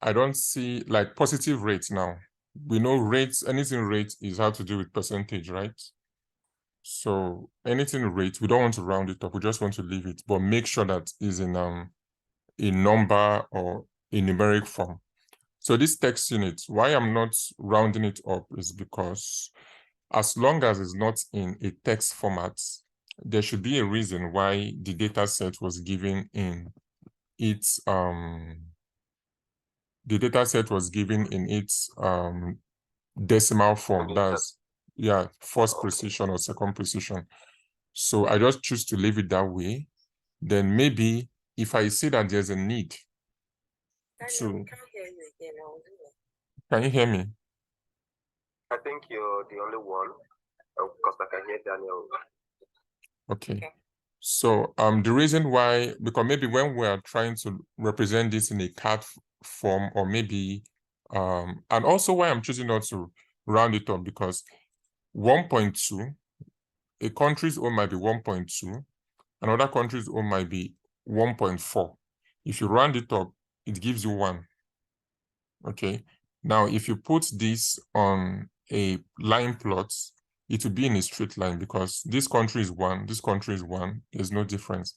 I don't see, like positive rates now. We know rates, anything rate is how to do with percentage, right? So anything rate, we don't want to round it up. We just want to leave it, but make sure that is in a number or a numeric form. So this text unit, why I'm not rounding it up is because as long as it's not in a text format, there should be a reason why the data set was given in its decimal form. That's first precision or second precision. So I just choose to leave it that way. Then maybe if I see that there's a need to. Can you hear me? I think you're the only one because I can hear Daniel. Okay. So the reason why, because maybe when we are trying to represent this in a CAD form, or maybe and also why I'm choosing not to round it up, because 1.2, a country's own might be 1.2, another country's own might be 1.4. If you round it up, it gives you 1. Okay. Now, if you put this on a line plot, it will be in a straight line because this country is 1, this country is 1, there's no difference.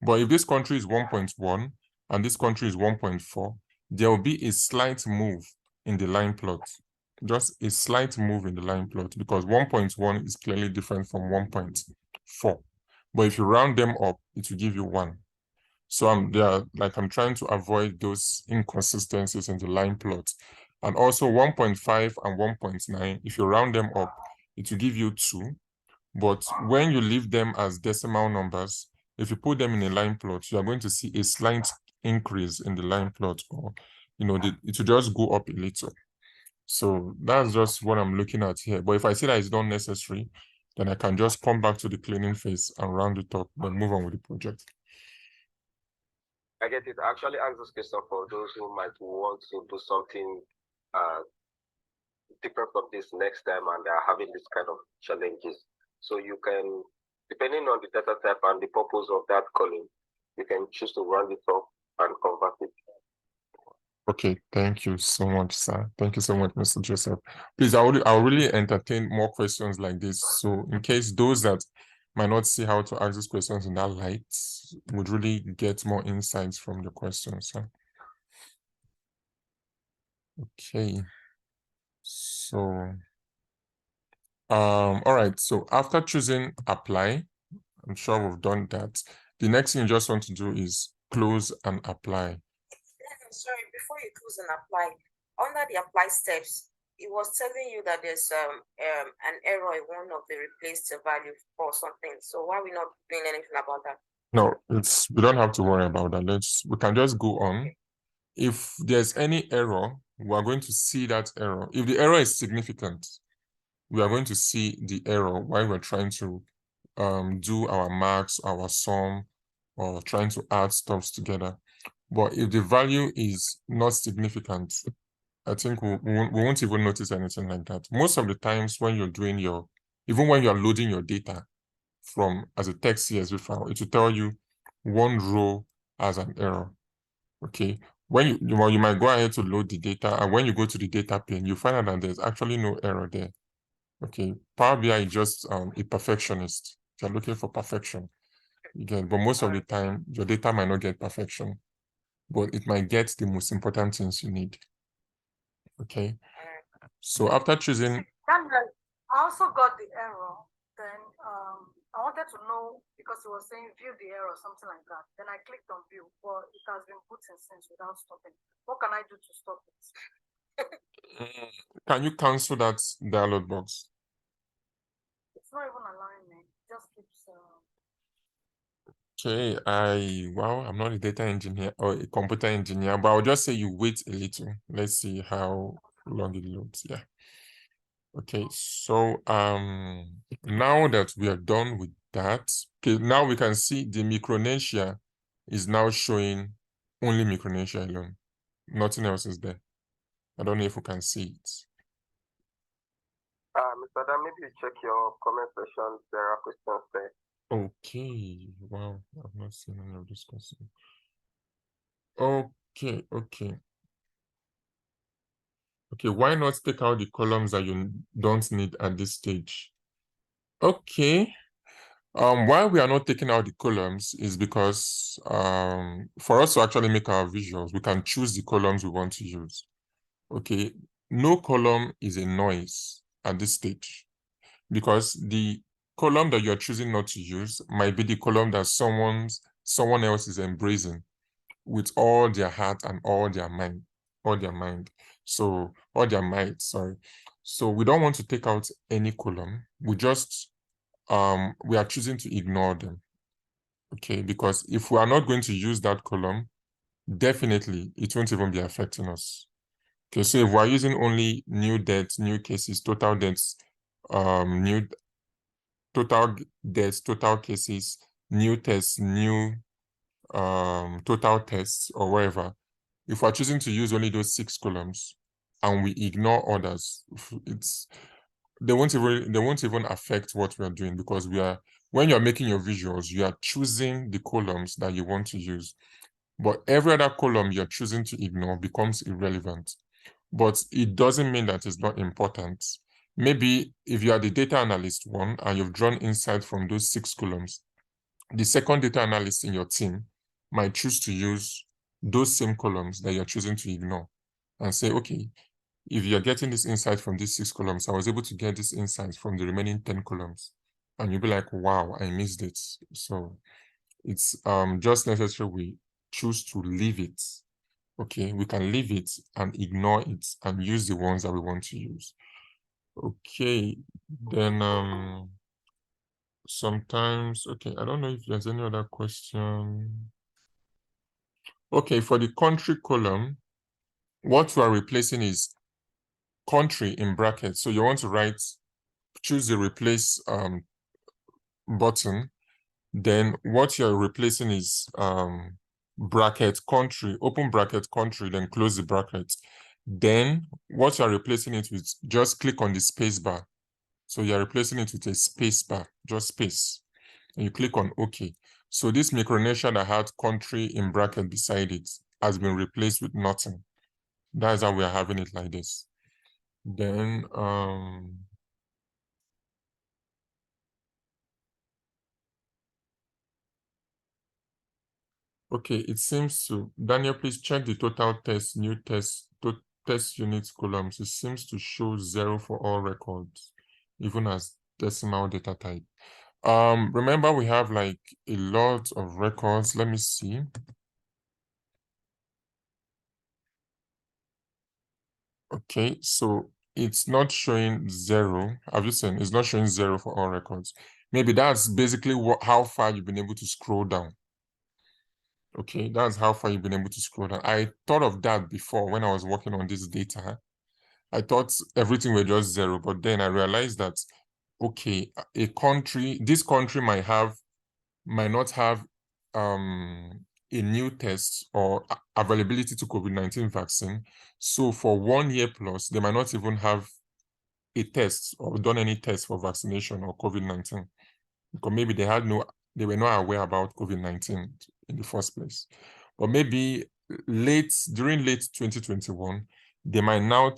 But if this country is 1.1 and this country is 1.4, there will be a slight move in the line plot. Just a slight move in the line plot because 1.1 is clearly different from 1.4. But if you round them up, it will give you 1. So I'm trying to avoid those inconsistencies in the line plot. And also 1.5 and 1.9, if you round them up, it will give you 2. But when you leave them as decimal numbers, if you put them in a line plot, you are going to see a slight increase in the line plot, or it will just go up a little. So that's just what I'm looking at here. But if I see that it's not necessary, then I can just come back to the cleaning phase and round it up, then move on with the project. I get it. I actually asked this question for those who might want to do something different from this next time and they are having this kind of challenges. So you can, depending on the data type and the purpose of that column, you can choose to round it up and convert it. Okay, thank you so much, sir. Thank you so much, Mr. Joseph. Please, I'll really entertain more questions like this. So in case those that might not see how to ask these questions in that light would really get more insights from the questions, sir. Okay. So, all right. So after choosing apply, I'm sure we've done that. The next thing you just want to do is close and apply. Sorry, before you close and apply, under the apply steps, it was telling you that there's an error in one of the replaced value or something. So why are we not doing anything about that? No, we don't have to worry about that. We can just go on. If there's any error, we are going to see that error. If the error is significant, we are going to see the error while we're trying to do our marks, our sum, or trying to add stuffs together. But if the value is not significant, I think we won't even notice anything like that. Most of the times when you're doing even when you're loading your data as a text CSV file, it will tell you one row as an error. Okay. When you might go ahead to load the data, and when you go to the data pane, you find out that there's actually no error there. Okay. Power BI is just a perfectionist. You're looking for perfection. Again, but most of the time, your data might not get perfection, but it might get the most important things you need. Okay. So after choosing, Daniel, I also got the error. Then I wanted to know because it was saying view the error, something like that. Then I clicked on view, but it has been put in since without stopping. What can I do to stop it? Can you cancel that dialog box? It's not even allowing me. It just keeps. Okay, I'm not a data engineer or a computer engineer, but I'll just say you wait a little. Let's see how long it loads. Yeah. Okay, so now that we are done with that, okay, now we can see the Micronesia is now showing only Micronesia alone. Nothing else is there. I don't know if we can see it. Mr. Adam, maybe you check your comment section. There are questions there. Okay, wow, I've not seen any of this question. Okay. Okay, why not take out the columns that you don't need at this stage? Okay. Why we are not taking out the columns is because for us to actually make our visuals, we can choose the columns we want to use. Okay, no column is a noise at this stage because the column that you're choosing not to use might be the column that someone else is embracing with all their heart and all their might, so we don't want to take out any column. We are choosing to ignore them. Okay, because if we are not going to use that column, definitely it won't even be affecting us. Okay, so if we're using only new deaths, new cases, total deaths, total cases, new tests, new total tests, or whatever, if we're choosing to use only those 6 columns and we ignore others, they won't even affect what we are doing, because when you're making your visuals, you are choosing the columns that you want to use. But every other column you're choosing to ignore becomes irrelevant. But it doesn't mean that it's not important. Maybe if you are the data analyst one and you've drawn insight from those 6 columns, the second data analyst in your team might choose to use those same columns that you're choosing to ignore and say, okay, if you're getting this insight from these 6 columns, I was able to get this insight from the remaining 10 columns. and you'll be like, wow, I missed it. So it's just necessary we choose to leave it. Okay, we can leave it and ignore it and use the ones that we want to use. Okay, then sometimes, okay, I don't know if there's any other question. Okay, for the country column, what we are replacing is country in brackets. So you want to write, choose the replace button. Then what you're replacing is bracket country, open bracket country, then close the bracket. Then what you're replacing it with, just click on the space bar. So you're replacing it with a space bar, just space. And you click on OK. So this Micronesia that had country in bracket beside it has been replaced with nothing. That's how we are having it like this. Then okay, it seems to, Daniel, please check the total test, new test, test units columns. It seems to show 0 for all records, even as decimal data type. Remember we have like a lot of records. Let me see. Okay, so it's not showing 0. Have you seen? It's not showing 0 for all records. Maybe that's basically how far you've been able to scroll down. Okay, that's how far you've been able to scroll down. I thought of that before when I was working on this data. I thought everything were just 0, but then I realized that, okay, a country, this country might not have a new test or availability to COVID-19 vaccine. So for 1 year plus, they might not even have a test or done any test for vaccination or COVID-19, because maybe they were not aware about COVID-19 in the first place. Or maybe during late 2021, they might now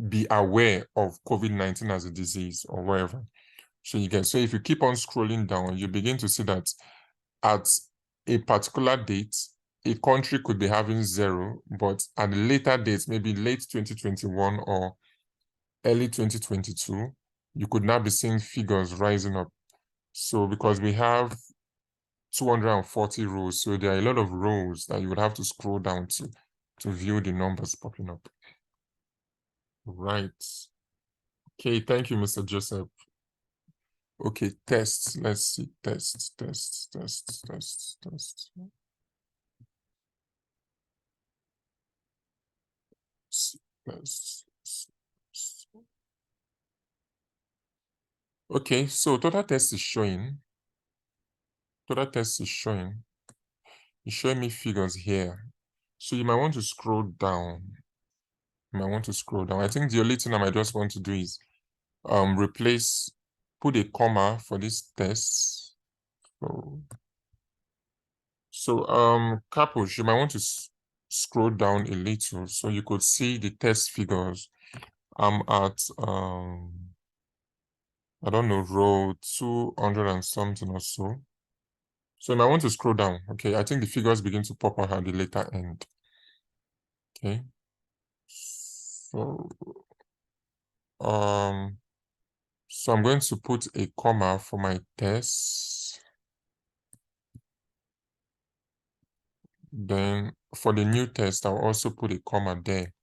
be aware of COVID-19 as a disease or whatever. So if you keep on scrolling down, you begin to see that at a particular date, a country could be having 0, but at a later date, maybe late 2021 or early 2022, you could now be seeing figures rising up. So because we have 240 rows, so there are a lot of rows that you would have to scroll down to view the numbers popping up. Right. Okay, thank you, Mr. Joseph. Okay, tests. Let's see. Tests. Okay, so total test is showing. It's showing me figures here. So you might want to scroll down. I think the only thing I might just want to do is put a comma for this test. So Capuch, you might want to scroll down a little so you could see the test figures. I'm at I don't know, row 200 and something or so. So you might want to scroll down. Okay, I think the figures begin to pop out at the later end. Okay. So I'm going to put a comma for my test. Then for the new test, I'll also put a comma there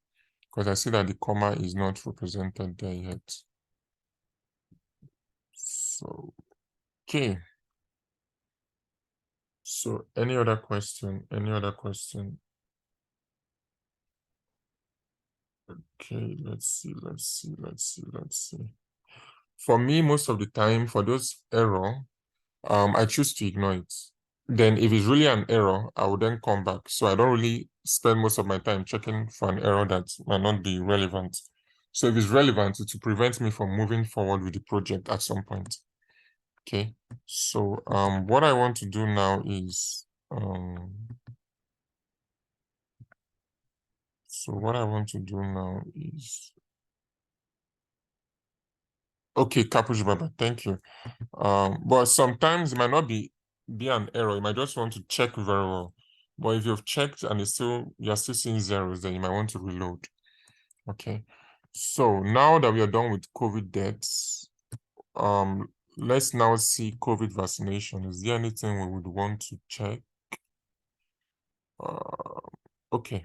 because I see that the comma is not represented there yet. So, okay. So any other question? Okay, let's see. For me, most of the time, for those error, I choose to ignore it. Then if it's really an error, I will then come back. So I don't really spend most of my time checking for an error that might not be relevant. So if it's relevant, it will prevent me from moving forward with the project at some point. Okay, so what I want to do now is okay, Capuch Baba, thank you. But sometimes it might not be an error. You might just want to check very well. But if you've checked and you're still seeing zeros, then you might want to reload. Okay. So now that we are done with COVID deaths, let's now see COVID vaccination. Is there anything we would want to check? Okay.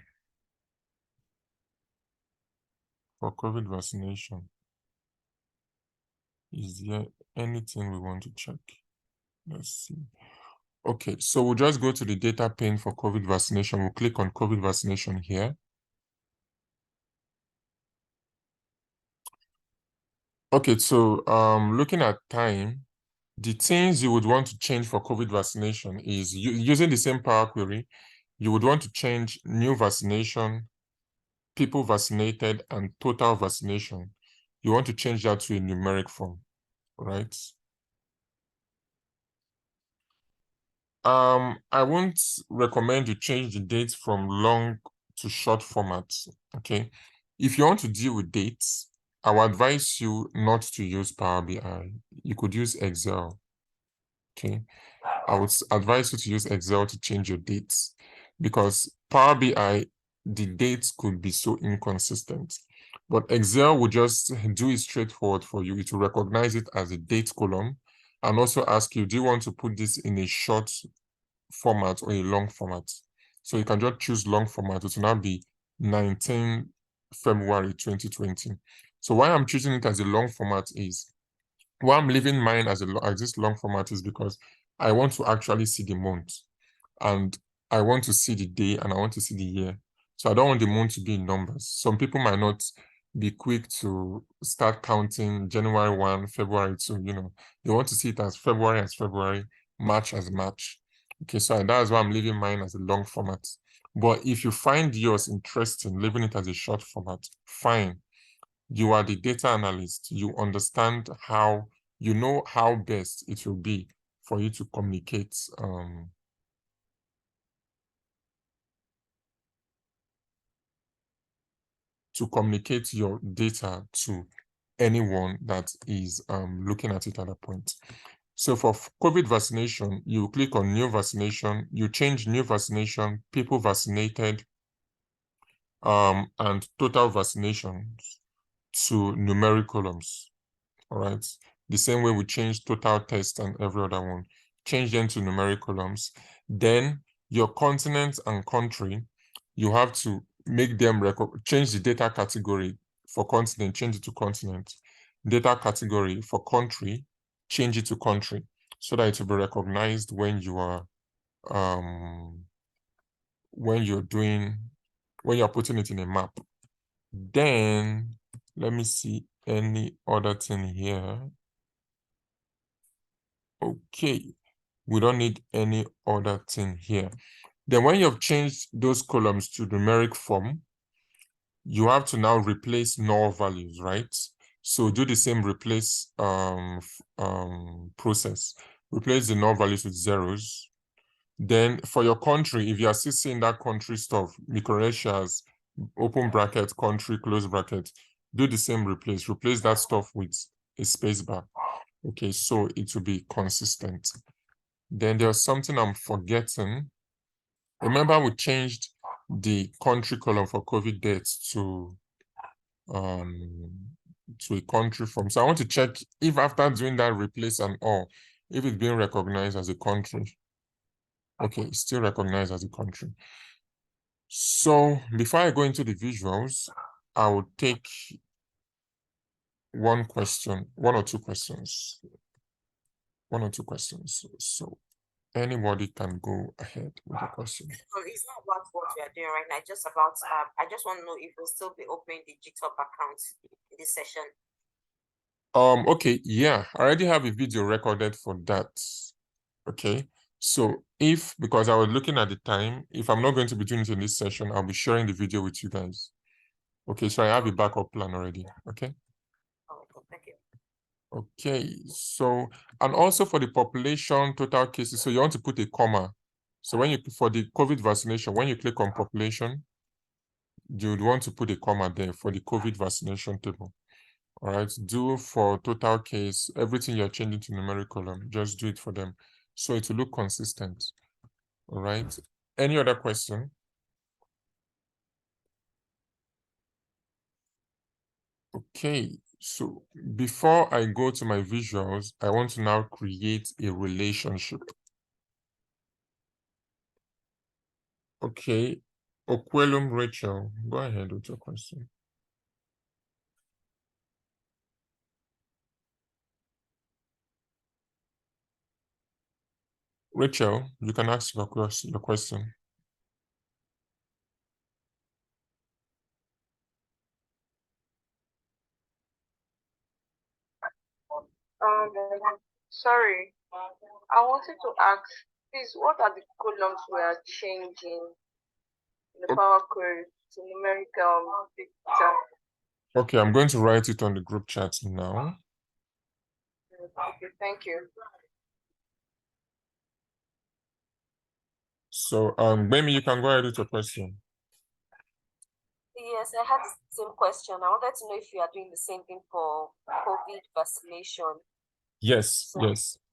For COVID vaccination, is there anything we want to check? Let's see. Okay, so we'll just go to the data pane for COVID vaccination. We'll click on COVID vaccination here. Okay, so looking at time, the things you would want to change for COVID vaccination is using the same Power Query. You would want to change new vaccination, people vaccinated, and total vaccination. You want to change that to a numeric form, right? I won't recommend you change the dates from long to short formats, okay? If you want to deal with dates, I would advise you not to use Power BI. You could use Excel, okay? I would advise you to use Excel to change your dates because Power BI, the dates could be so inconsistent. But Excel will just do it straightforward for you. It will recognize it as a date column and also ask you, do you want to put this in a short format or a long format? So you can just choose long format. It will now be 19 February 2020. So why I'm choosing it as a long format is, why I'm leaving mine as this long format is because I want to actually see the month and I want to see the day and I want to see the year. So I don't want the month to be in numbers. Some people might not be quick to start counting January 1, February 2, they want to see it as February, March as March. Okay, so that's why I'm leaving mine as a long format. But if you find yours interesting, leaving it as a short format, fine. You are the data analyst. You understand how, you know how best it will be for you to communicate your data to anyone that is looking at it at that point. So for COVID vaccination, you click on new vaccination, you change new vaccination, people vaccinated, and total vaccinations to numeric columns. All right. The same way we change total test and every other one, change them to numeric columns. Then your continent and country, you have to make them change the data category for continent, change it to continent. Data category for country, change it to country, so that it will be recognized when you are when you're putting it in a map. Then let me see any other thing here. Okay, we don't need any other thing here. Then when you've changed those columns to numeric form, you have to now replace null values, right? So do the same replace process. Replace the null values with zeros. Then for your country, if you are still seeing that country stuff, Micronesia's open bracket, country, close bracket, do the same replace. Replace that stuff with a space bar. Okay, so it will be consistent. Then there's something I'm forgetting. Remember, we changed the country column for COVID deaths to a country form. So I want to check if after doing that replace and all, if it's being recognized as a country. Okay, it's still recognized as a country. So before I go into the visuals, I will take one or two questions. So anybody can go ahead with the question. It's not about what we are doing right now. Just about I just want to know if we'll still be opening the GitHub account in this session. Okay, yeah, I already have a video recorded for that. Okay, so because I was looking at the time, if I'm not going to be doing it in this session, I'll be sharing the video with you guys. Okay, so I have a backup plan already. Okay. Oh, thank you. Okay, so, and also for the population total cases, so you want to put a comma. So for the COVID vaccination, when you click on population, you would want to put a comma there for the COVID vaccination table. All right, do for total case, everything you're changing to numeric column, just do it for them. So it will look consistent. All right, any other question? Okay, so before I go to my visuals, I want to now create a relationship. Okay, Okwelum Rachel, go ahead with your question. Rachel, you can ask your question. Sorry, I wanted to ask, please, what are the columns we are changing in the Power Query to numerical data? Okay, I'm going to write it on the group chat now. Okay, thank you. So, Baby, you can go ahead with your question. Yes, I had the same question. I wanted to know if you are doing the same thing for COVID vaccination. Yes,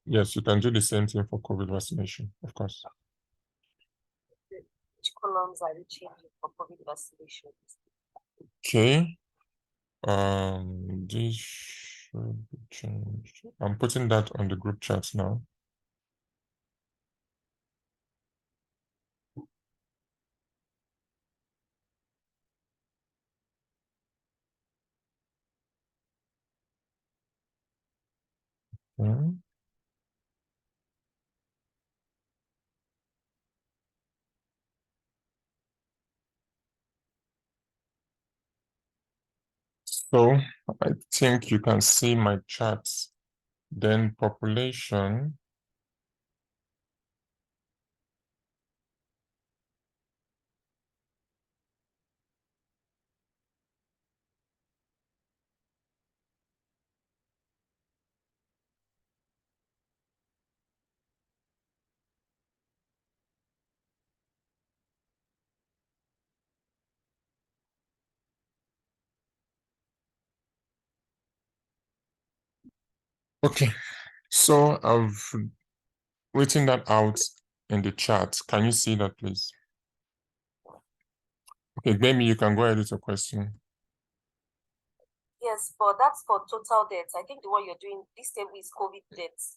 yes, you can do the same thing for COVID vaccination, of course. Which columns are you changing for COVID vaccination? Okay. This should be changed. I'm putting that on the group chat now. Okay. So I think you can see my charts. Then population. Okay, so I've written that out in the chat. Can you see that, please? Okay, Baby, you can go ahead with your question. Yes, but that's for total deaths. I think the one you're doing this table is COVID deaths,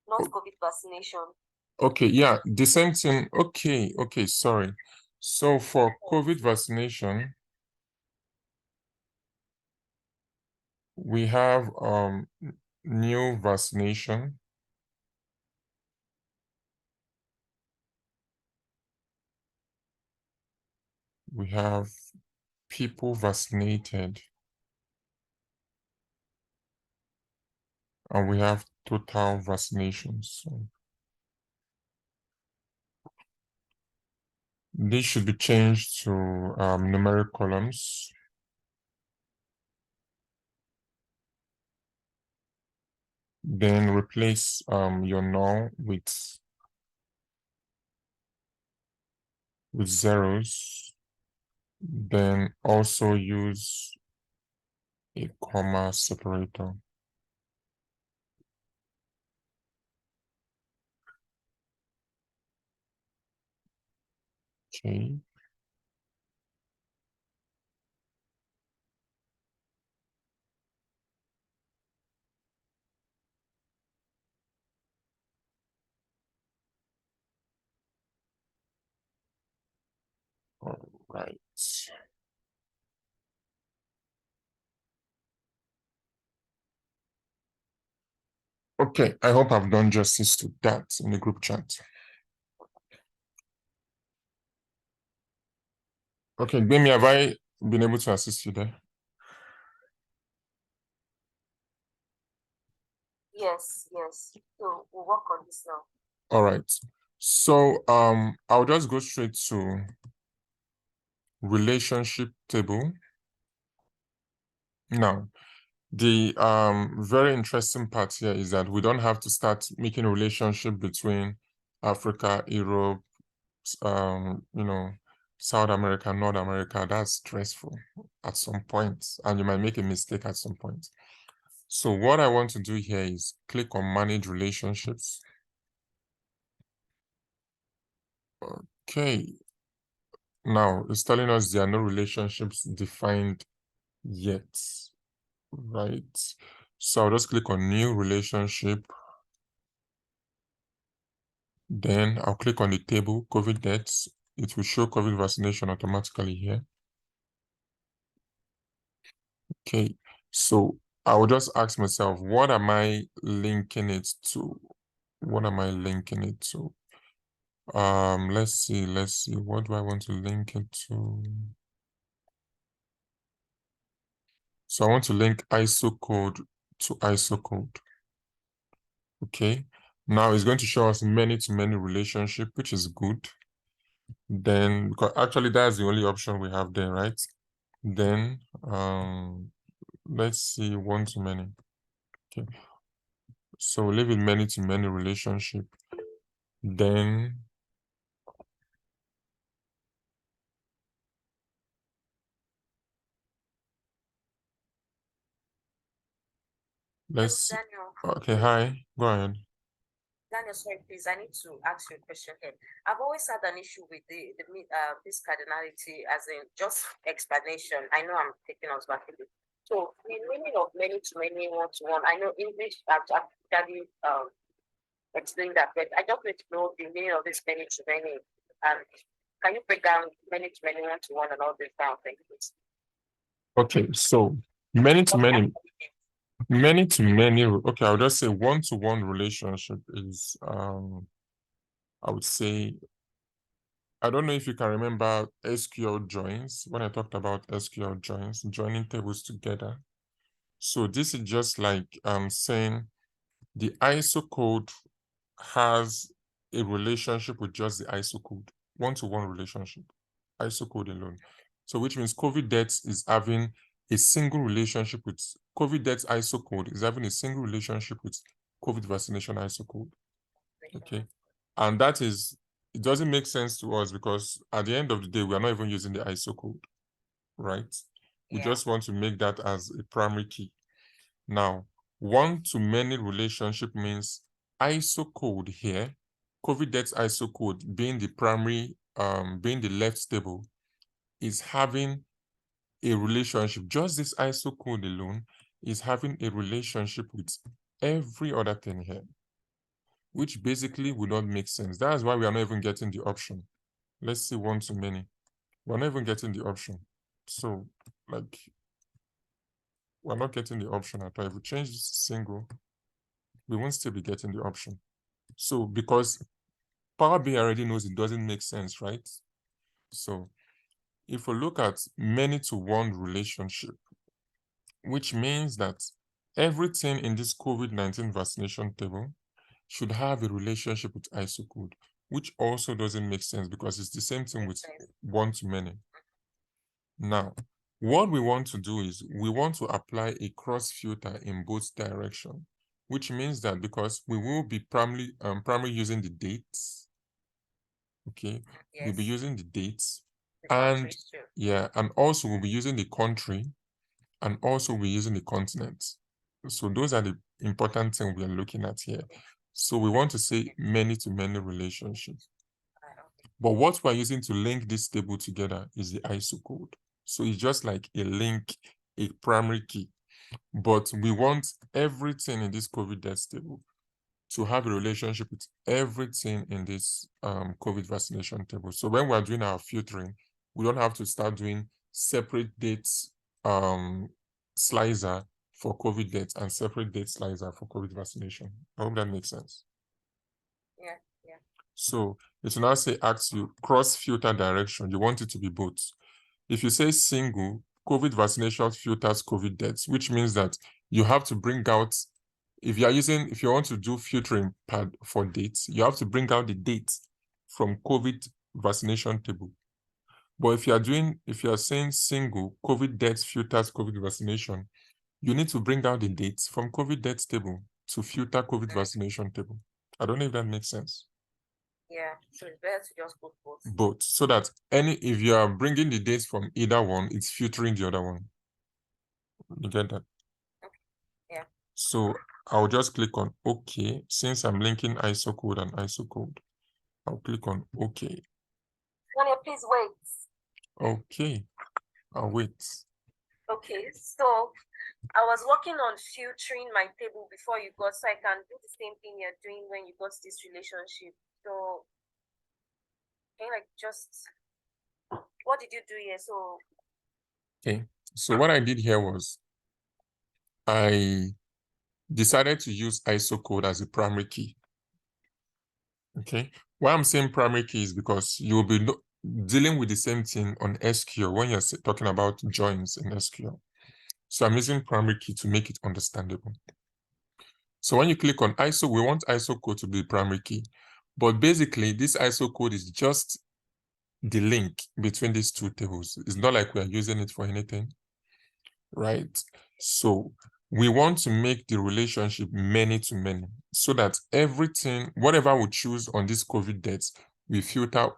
not COVID vaccination. Okay, yeah, the same thing. Okay, sorry. So for COVID vaccination, we have new vaccination. We have people vaccinated. And we have total vaccinations. So this should be changed to numeric columns. Then replace your null with zeros. Then also use a comma separator. Okay. All right. Okay, I hope I've done justice to that in the group chat. Okay, Gbemi, have I been able to assist you there? Yes. So we'll work on this now. All right. So I'll just go straight to relationship table. Now, the very interesting part here is that we don't have to start making a relationship between Africa, Europe, South America, North America. That's stressful at some point, and you might make a mistake at some point. So what I want to do here is click on manage relationships. Okay. Now it's telling us there are no relationships defined yet, right? So I'll just click on new relationship. Then I'll click on the table, COVID deaths. It will show COVID vaccination automatically here. Okay, so I will just ask myself, what am I linking it to? What am I linking it to? Let's see. What do I want to link it to? So I want to link ISO code to ISO code. Okay, now it's going to show us many-to-many relationship, which is good. Then, because actually that's the only option we have there, right? Then, let's see one-to-many. Okay, so leave it many-to-many relationship. Then, let's, Daniel, okay, hi, go ahead. Daniel, sorry, please, I need to ask you a question here. I've always had an issue with this cardinality, as in just explanation. I know I'm taking us back a bit. So the meaning of many to many, one to one. I know English actually explained that, but I just need to know the meaning of this many to many. Can you break down many to many, one to one, and all this kind of things, please? Okay, so many-to-many. Okay, I'll just say one-to-one relationship is, I would say, I don't know if you can remember SQL joins, when I talked about SQL joins, joining tables together. So this is just like saying the ISO code has a relationship with just the ISO code, one-to-one relationship, ISO code alone. So which means COVID deaths is having a single relationship with COVID deaths ISO code is having a single relationship with COVID vaccination ISO code. Okay. And that is, it doesn't make sense to us because at the end of the day, we are not even using the ISO code, right? We just want to make that as a primary key. Now, one-to-many relationship means ISO code here, COVID deaths ISO code being the primary, being the left table, is having a relationship. Just this ISO code alone is having a relationship with every other thing here, which basically would not make sense. That's why we are not even getting the option. Let's see one-to-many. We're not even getting the option. So, like, we're not getting the option at all. If we change this to single, we won't still be getting the option. So, because Power BI already knows it doesn't make sense, right? So, if we look at many-to-one relationship, which means that everything in this COVID-19 vaccination table should have a relationship with ISO code, which also doesn't make sense because it's the same thing with one-to-many. Now, what we want to do is we want to apply a cross filter in both directions, which means that because we will be primarily using the dates, okay, we'll be using the dates, and and also we'll be using the country, and also we're using the continent. So those are the important things we are looking at here. So we want to say many-to-many relationships. But what we're using to link this table together is the ISO code. So it's just like a link, a primary key. But we want everything in this COVID death table to have a relationship with everything in this COVID vaccination table. So when we're doing our filtering, we don't have to start doing separate dates slicer for COVID deaths and separate date slicer for COVID vaccination. I hope that makes sense. Yeah. So it will now say ask you cross filter direction. You want it to be both. If you say single, COVID vaccination filters COVID deaths, which means that you have to bring out, if you want to do filtering for dates, you have to bring out the dates from COVID vaccination table. But if you are saying single, COVID deaths filters COVID vaccination, you need to bring out the dates from COVID deaths table to filter COVID vaccination table. I don't know if that makes sense. Yeah, so it's better to just put both. Both, so that if you are bringing the dates from either one, it's filtering the other one. You get that? Okay. Yeah. So I'll just click on OK. Since I'm linking ISO code and ISO code, I'll click on OK. Sonia, please wait. Okay, I'll wait. Okay, so I was working on filtering my table before you got, so I can do the same thing you're doing when you got this relationship. So, can you like just, what did you do here? So, Okay, so what I did here was I decided to use ISO code as a primary key. Okay, why I'm saying primary key is because you will be dealing with the same thing on SQL when you're talking about joins in SQL. So I'm using primary key to make it understandable. So when you click on ISO, we want ISO code to be primary key. But basically, this ISO code is just the link between these two tables. It's not like we are using it for anything, right? So we want to make the relationship many to many so that everything, whatever we choose on this COVID dates, we filter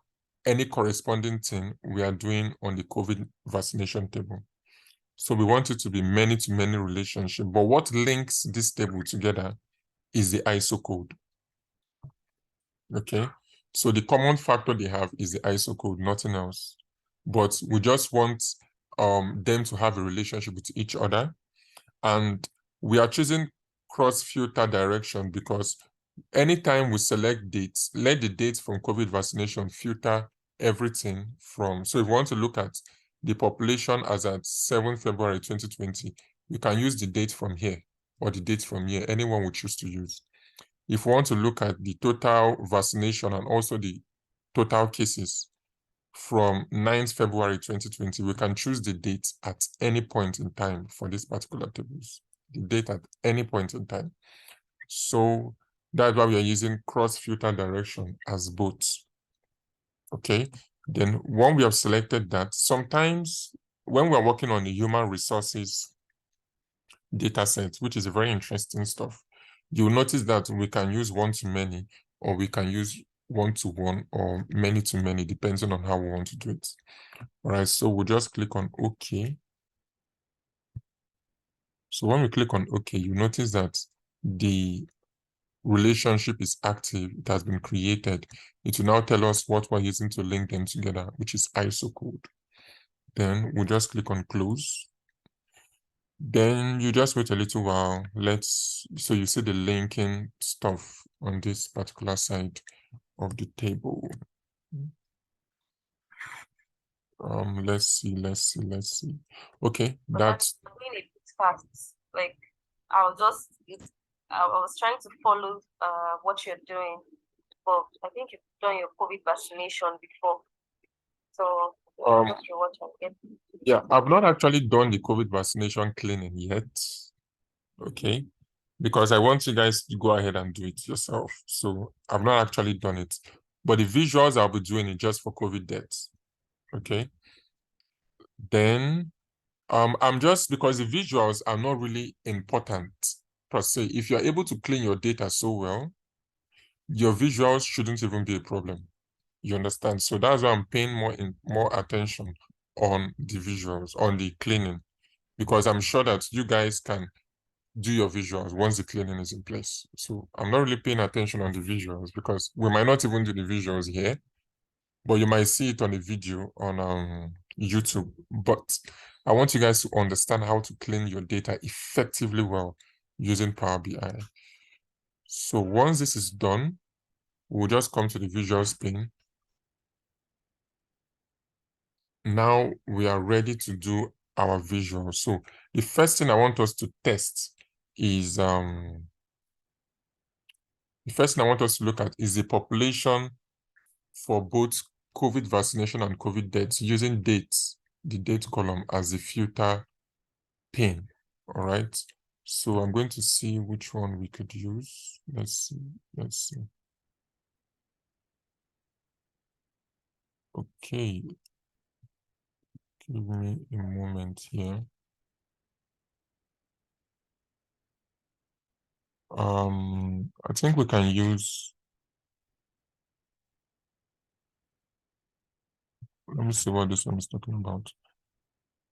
any corresponding thing we are doing on the COVID vaccination table. So we want it to be many to many relationship. But what links this table together is the ISO code. Okay, so the common factor they have is the ISO code, nothing else. But we just want them to have a relationship with each other. And we are choosing cross-filter direction because anytime we select dates, let the dates from COVID vaccination filter everything from. So if we want to look at the population as at 7th February 2020, we can use the date from here or the date from here, anyone we choose to use. If we want to look at the total vaccination and also the total cases from 9th February 2020, we can choose the date at any point in time for these particular tables, the date at any point in time. So that's why we are using cross-filter direction as both. Okay, then when we have selected that, sometimes when we are working on the human resources data set, which is a very interesting stuff, you'll notice that we can use one-to-many or we can use one-to-one or many-to-many, depending on how we want to do it. All right, so we'll just click on OK. So when we click on OK, you notice that the relationship is active. It has been created. It will now tell us what we're using to link them together, which is ISO code. Then we'll just click on close. Then you just wait a little while. So you see the linking stuff on this particular side of the table. Let's see. Okay, that's doing it fast. Like, I was trying to follow what you're doing, but I think you've done your COVID vaccination before. So, just what I'm getting. yeah, I've not actually done the COVID vaccination cleaning yet. Okay, because I want you guys to go ahead and do it yourself. So I've not actually done it, but the visuals I'll be doing it just for COVID deaths. Okay. Then I'm just, because the visuals are not really important per se. If you're able to clean your data so well, your visuals shouldn't even be a problem. You understand? So that's why I'm paying more attention on the visuals, on the cleaning, because I'm sure that you guys can do your visuals once the cleaning is in place. So I'm not really paying attention on the visuals because we might not even do the visuals here, but you might see it on a video on YouTube. But I want you guys to understand how to clean your data effectively well using Power BI. So once this is done, we'll just come to the visuals pane. Now we are ready to do our visual. So the first thing I want us to test is the first thing I want us to look at is the population for both COVID vaccination and COVID deaths using dates, the date column as the filter pane. All right. So I'm going to see which one we could use. Let's see. Okay. Give me a moment here. I think we can use, let me see what this one is talking about.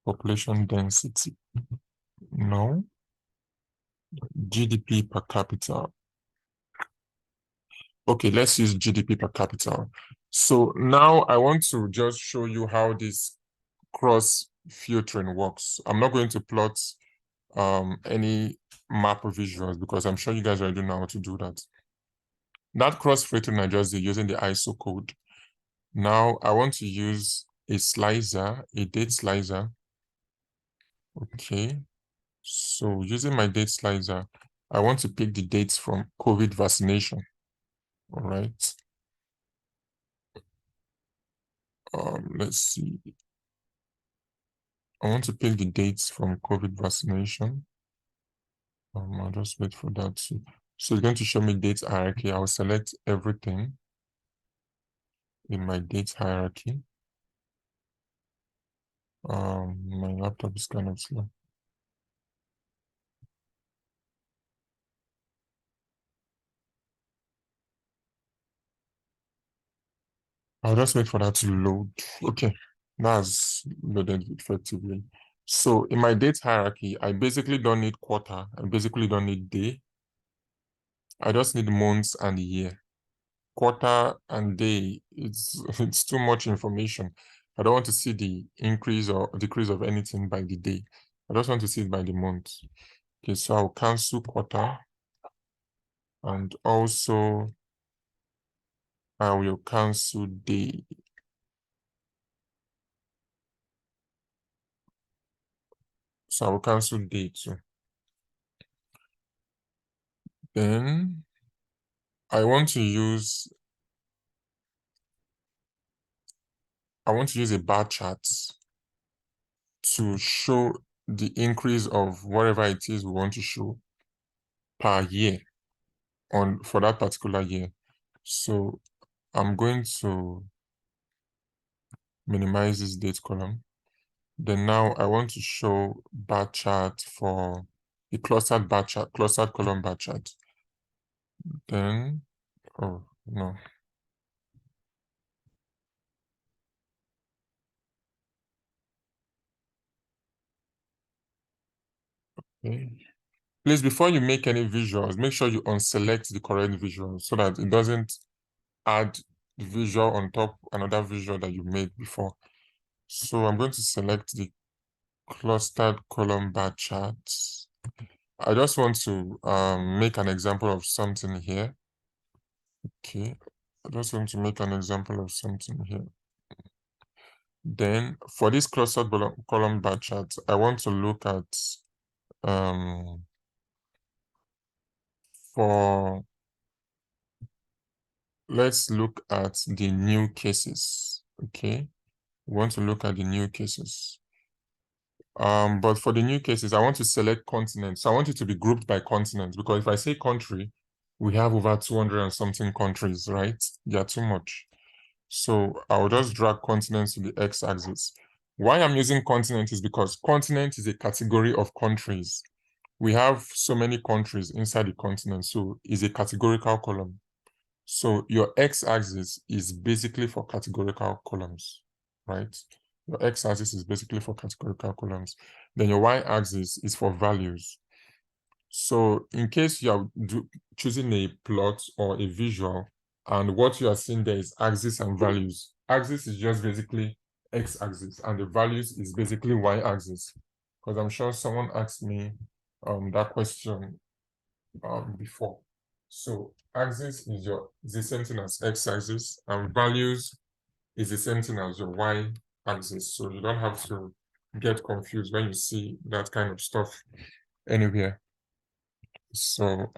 Population density. No. GDP per capita. Okay, let's use GDP per capita. So now I want to just show you how this cross filtering works. I'm not going to plot any map visuals because I'm sure you guys already know how to do that. That cross-filtering I just did using the ISO code. Now I want to use a slicer, a date slicer. Okay, so using my date slicer, I want to pick the dates from COVID vaccination. All right. Let's see. I want to pick the dates from COVID vaccination. I'll just wait for that. So it's going to show me dates hierarchy. I'll select everything in my dates hierarchy. My laptop is kind of slow. I'll just wait for that to load. Okay, that's loaded effectively. So in my date hierarchy, I basically don't need quarter. I basically don't need day. I just need months and year. Quarter and day, it's too much information. I don't want to see the increase or decrease of anything by the day. I just want to see it by the month. Okay, so I'll cancel quarter. And also, I will cancel day. So I will cancel day too. Then I want to use a bar chart to show the increase of whatever it is we want to show per year for that particular year. So I'm going to minimize this date column. Then now I want to show bar chart for a clustered bar chart, clustered column bar chart. Then, oh no. Okay. Please, before you make any visuals, make sure you unselect the correct visual so that it doesn't add the visual on top another visual that you made before. So I'm going to select the clustered column bar chart. I just want to make an example of something here. Okay, I just want to make an example of something here. Then for this clustered column bar chart, I want to look at let's look at the new cases. Okay, we want to look at the new cases. But for the new cases, I want to select continents. So I want it to be grouped by continent because if I say country, we have over 200 and something countries, right? They are too much. So I'll just drag continents to the x-axis. Why I'm using continent is because continent is a category of countries. We have so many countries inside the continent, so it's a categorical column. So your x-axis is basically for categorical columns, right? Your x-axis is basically for categorical columns. Then your y-axis is for values. So in case you are choosing a plot or a visual, and what you are seeing there is axis and values. Axis is just basically x-axis, and the values is basically y-axis. Because I'm sure someone asked me that question before. So axis is the same thing as x-axis, and values is the same thing as your y-axis. So you don't have to get confused when you see that kind of stuff anywhere. So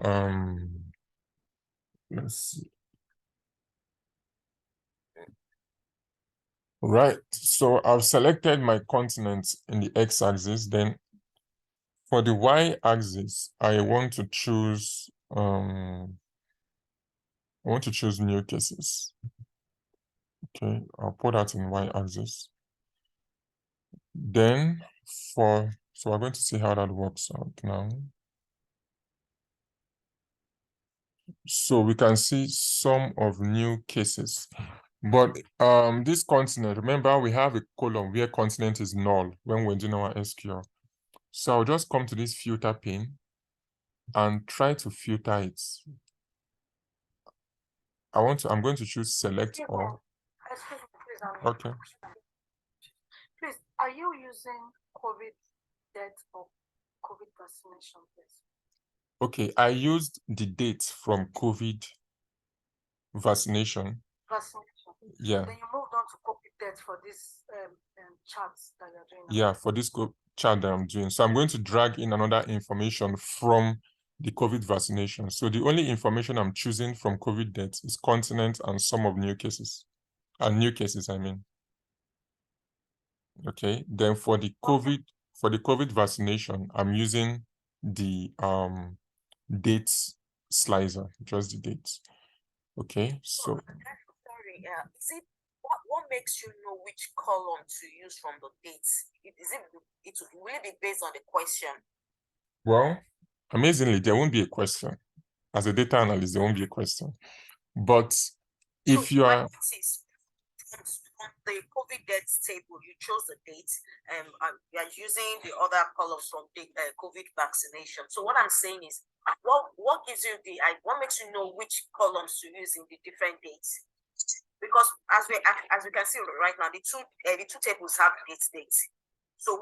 let's see. Right. So I've selected my continents in the x-axis. Then for the y-axis, I want to choose new cases. Okay, I'll put that in y-axis. Then so we're going to see how that works out now. So we can see some of new cases. But this continent, remember we have a column where continent is null when we're doing our SQL. So I'll just come to this filter pane and try to filter it. I'm going to choose select all. Excuse me, please. Okay. Please, Are you using COVID death or COVID vaccination, please? Okay, I used the dates from COVID vaccination. Vaccination. Yeah. Then you moved on to COVID death for this charts that you're doing. Yeah, for this chart that I'm doing. So I'm going to drag in another information from the COVID vaccination. So the only information I'm choosing from COVID deaths is continent and some of new cases. And new cases, I mean. Okay, then for the COVID vaccination, I'm using the dates slicer, just the dates. Okay, so Sorry, is it what makes you know which column to use from the dates? Will it be based on the question? well, amazingly, there won't be a question. As a data analyst, there won't be a question. But if you are on the COVID deaths table, you chose the date, and you are using the other columns from the COVID vaccination. So what I'm saying is, what gives you what makes you know which columns to use in the different dates? Because as we can see right now, the two tables have dates. So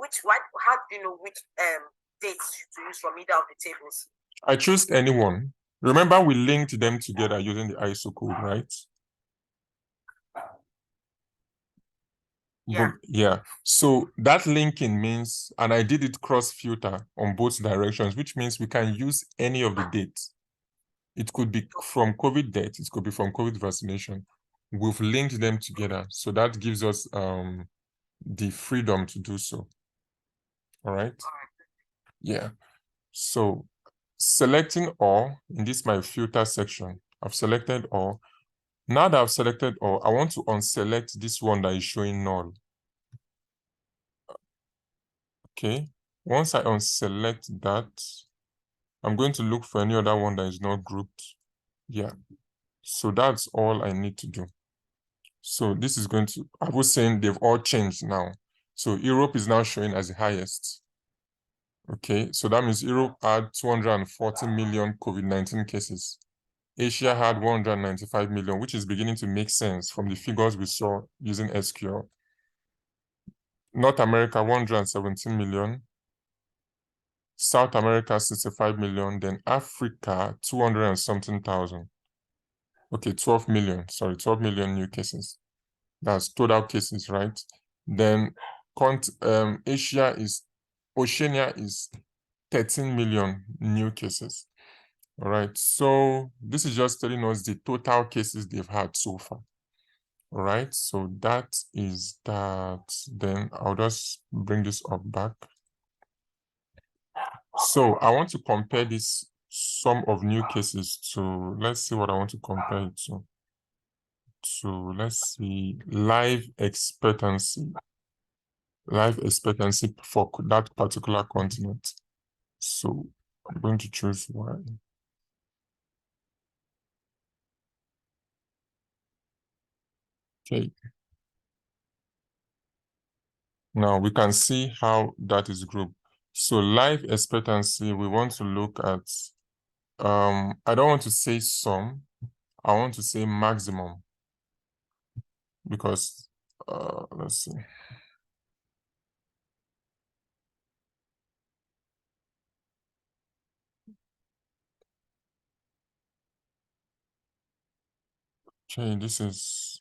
how do you know which dates to use from either of the tables? I choose anyone. Remember, we linked them together using the ISO code, right? Yeah. So that linking means, and I did it cross filter on both directions, which means we can use any of the dates. It could be from COVID date, it could be from COVID vaccination. We've linked them together. So that gives us the freedom to do so. All right. Yeah. So selecting all in this my filter section, I've selected all. Now that I've selected all, I want to unselect this one that is showing null. Okay, once I unselect that, I'm going to look for any other one that is not grouped. Yeah, so that's all I need to do. So this is going to, I was saying they've all changed now. So Europe is now showing as the highest. Okay, so that means Europe had 240 million COVID-19 cases. Asia had 195 million, which is beginning to make sense from the figures we saw using SQL. North America, 117 million. South America, 65 million. Then Africa, 200 and something thousand. Okay, 12 million. Sorry, 12 million new cases. That's total cases, right? Then Oceania is 13 million new cases. All right, so this is just telling us the total cases they've had so far. All right, so that is that. Then I'll just bring this up back. So I want to compare this sum of new cases to, let's see what I want to compare it to. So let's see, life expectancy for that particular continent. So I'm going to choose one. Okay. Now we can see how that is grouped. So life expectancy, we want to look at, I don't want to say sum, I want to say maximum, because, let's see. Okay, this is,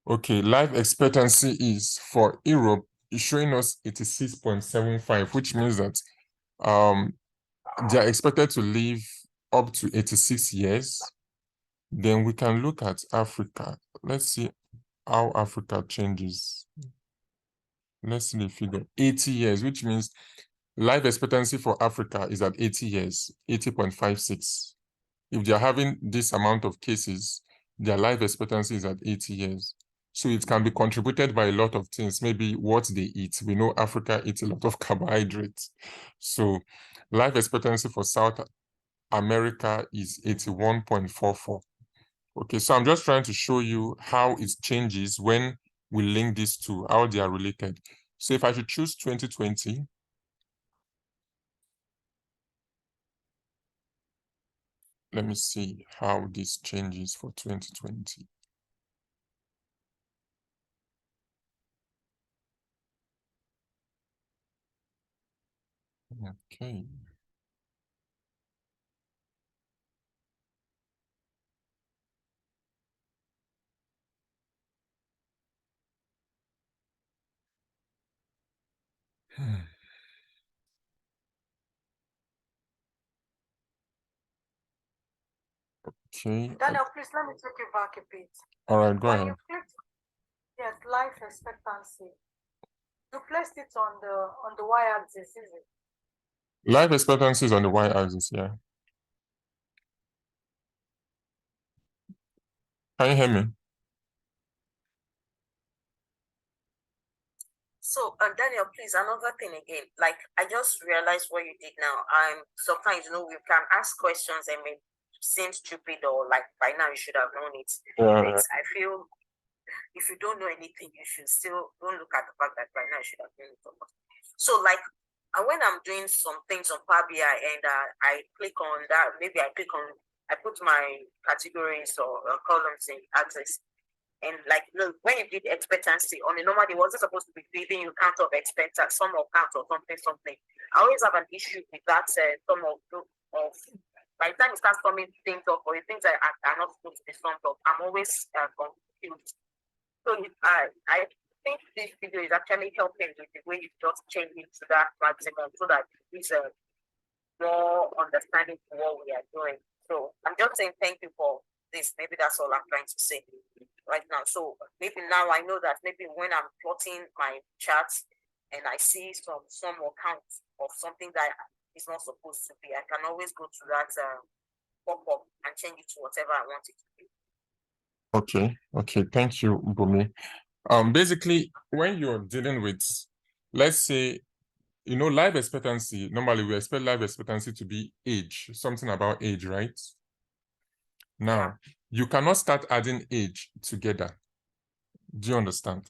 okay, life expectancy is for Europe, is showing us 86.75, which means that they are expected to live up to 86 years. Then we can look at Africa. Let's see how Africa changes. Let's see the figure, 80 years, which means life expectancy for Africa is at 80 years, 80.56. If they're having this amount of cases, their life expectancy is at 80 years. So it can be contributed by a lot of things, maybe what they eat. We know Africa eats a lot of carbohydrates. So life expectancy for South America is 81.44. Okay, so I'm just trying to show you how it changes when we link these two, how they are related. So if I should choose 2020, let me see how this changes for 2020. Okay. Okay. Daniel, please let me take you back a bit. All right, go When ahead. you clicked yes, life expectancy, you placed it on the y-axis, is it? Life expectancy is on the y-axis, yeah. Can you hear me? So, Daniel, please, another thing again. Like, I just realized what you did now. Sometimes, we can ask questions and may seem stupid or like by now you should have known it. Yeah. But I feel if you don't know anything, you should still don't look at the fact that by now you should have known it. So, like, when I'm doing some things on Power BI and I click on that, maybe I put my categories or columns in Access. And like, when you did expectancy on a normal day, wasn't supposed to be giving you count of expectancy, sum of count or something. I always have an issue with that sum of by the time it starts summing things up or things that are not supposed to be summed up, I'm always confused. So I think this video is actually helping with the way you just change it to that maximum so that it's more understanding to what we are doing. So I'm just saying thank you for this. Maybe that's all I'm trying to say right now. So maybe now I know that maybe when I'm plotting my charts and I see some more count of something that is not supposed to be, I can always go to that pop-up and change it to whatever I want it to be. Okay, thank you, Bumi. Basically, when you're dealing with, let's say, life expectancy, normally we expect life expectancy to be age, something about age, right? Now, you cannot start adding age together. Do you understand?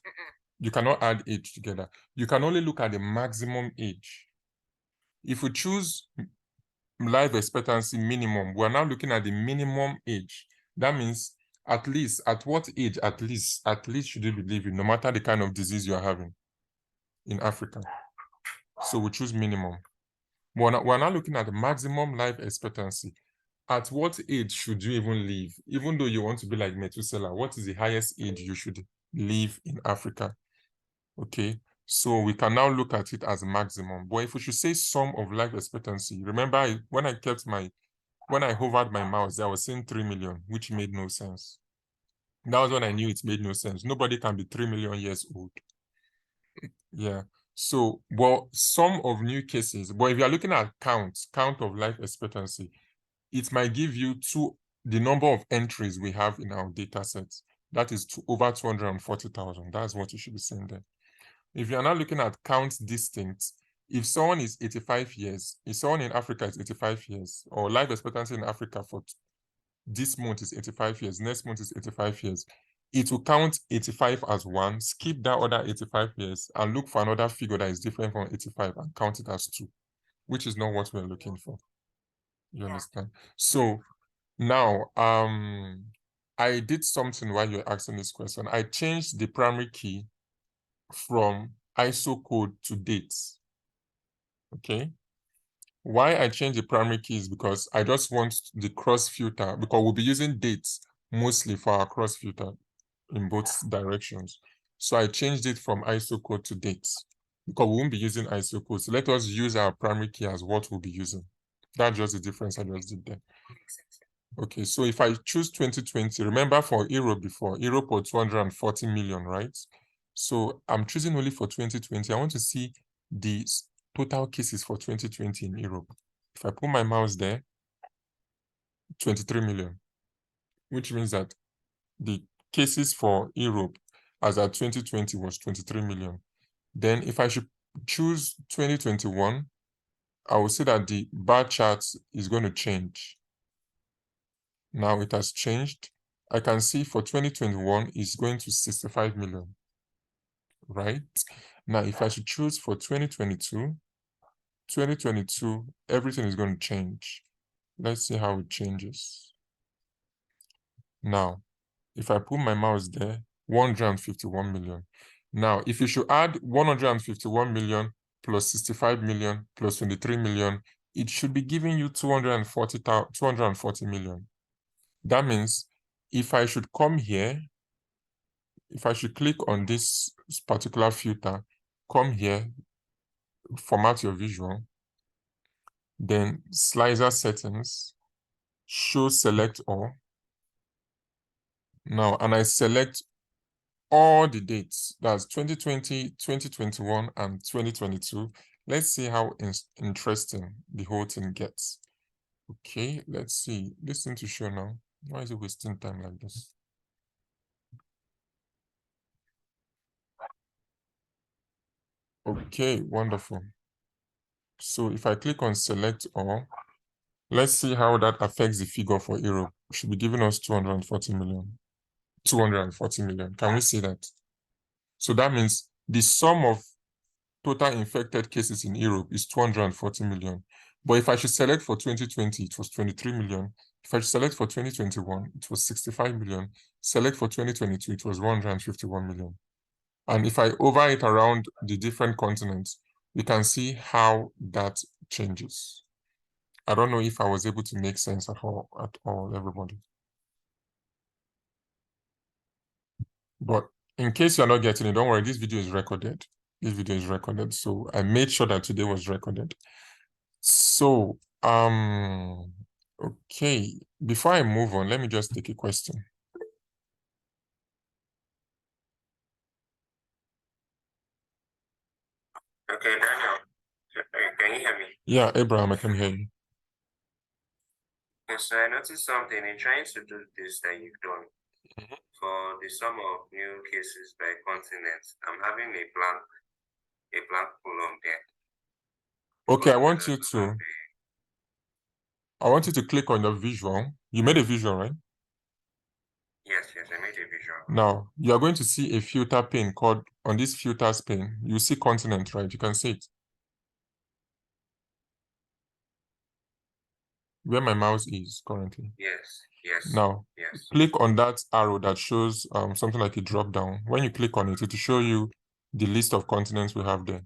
You cannot add age together. You can only look at the maximum age. If we choose life expectancy minimum, we're now looking at the minimum age. That means at least, at what age, at least should you be living, no matter the kind of disease you're having in Africa. So we choose minimum. We're now looking at the maximum life expectancy. At what age should you even live? Even though you want to be like Methuselah, what is the highest age you should live in Africa? Okay, so we can now look at it as maximum. But if we should say sum of life expectancy, remember when I hovered my mouse, I was saying 3 million, which made no sense. That was when I knew it made no sense. Nobody can be 3 million years old. Yeah. So, well, some of new cases, but if you're looking at count of life expectancy, it might give you the number of entries we have in our data sets. That is over 240,000. That's what you should be saying there. If you're now looking at count distinct, if someone is 85 years, if someone in Africa is 85 years, or life expectancy in Africa for this month is 85 years, next month is 85 years, it will count 85 as one, skip that other 85 years, and look for another figure that is different from 85 and count it as 2, which is not what we're looking for. You understand? So now, I did something while you're asking this question. I changed the primary key from ISO code to dates. Okay. Why I changed the primary key is because I just want the cross filter, because we'll be using dates mostly for our cross filter in both directions. So I changed it from ISO code to dates because we won't be using ISO code. So let us use our primary key as what we'll be using. That's just the difference I just did there. Okay, so if I choose 2020, remember for Europe before, Europe was 240 million, right? So I'm choosing only for 2020. I want to see the total cases for 2020 in Europe. If I put my mouse there, 23 million, which means that the cases for Europe as at 2020 was 23 million. Then if I should choose 2021, I will see that the bar chart is going to change. Now it has changed. I can see for 2021 is going to 65 million, right? Now, if I should choose for 2022, everything is going to change. Let's see how it changes. Now, if I put my mouse there, 151 million. Now, if you should add 151 million plus 65 million plus 23 million, it should be giving you 240 million. That means if I should come here, if I should click on this particular filter, come here, format your visual, then slicer settings, show select all. Now, and I select all the dates, that's 2020, 2021, and 2022. Let's see how interesting the whole thing gets. Okay, let's see. Listen to show now. Why is it wasting time like this? Okay, wonderful. So if I click on select all, let's see how that affects the figure for Europe. It should be giving us 240 million. 240 million. Can we see that? So that means the sum of total infected cases in Europe is 240 million. But if I should select for 2020, it was 23 million. If I should select for 2021, it was 65 million. Select for 2022, it was 151 million. And if I over it around the different continents, we can see how that changes. I don't know if I was able to make sense at all, everybody. But in case you're not getting it, don't worry, this video is recorded. This video is recorded. So I made sure that today was recorded. So, okay, before I move on, let me just take a question. Okay, Daniel, can you hear me? Yeah, Abraham, I can hear you. Yes, so I noticed something in trying to do this that you've done for the sum of new cases by continent. I'm having a blank column there. Okay, I want you to click on your visual. You made a visual, right? Yes, I made a visual. Now, you are going to see a filter pane called, on this filters pane, you see continent, right? You can see it. Where my mouse is currently. Yes. Now, click on that arrow that shows something like a drop down. When you click on it, it will show you the list of continents we have there.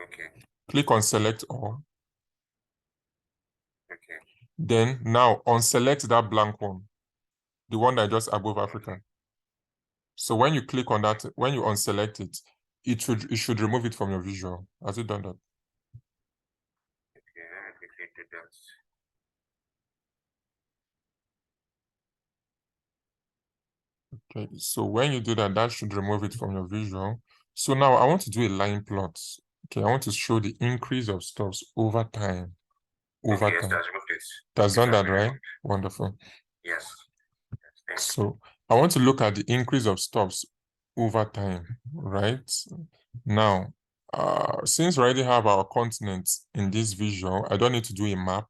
Okay. Click on select all. Okay. Then now unselect that blank one, the one that just above Africa. So when you click on that, when you unselect it, it should remove it from your visual. Has it done that? Okay, let me quickly do that. Okay, so when you do that, that should remove it from your visual. So now I want to do a line plot. Okay, I want to show the increase of stocks over time. Yes, that's removed it. That's done that, right? Wonderful. Yes. So I want to look at the increase of stocks over time, right? Now, since we already have our continents in this visual, I don't need to do a map.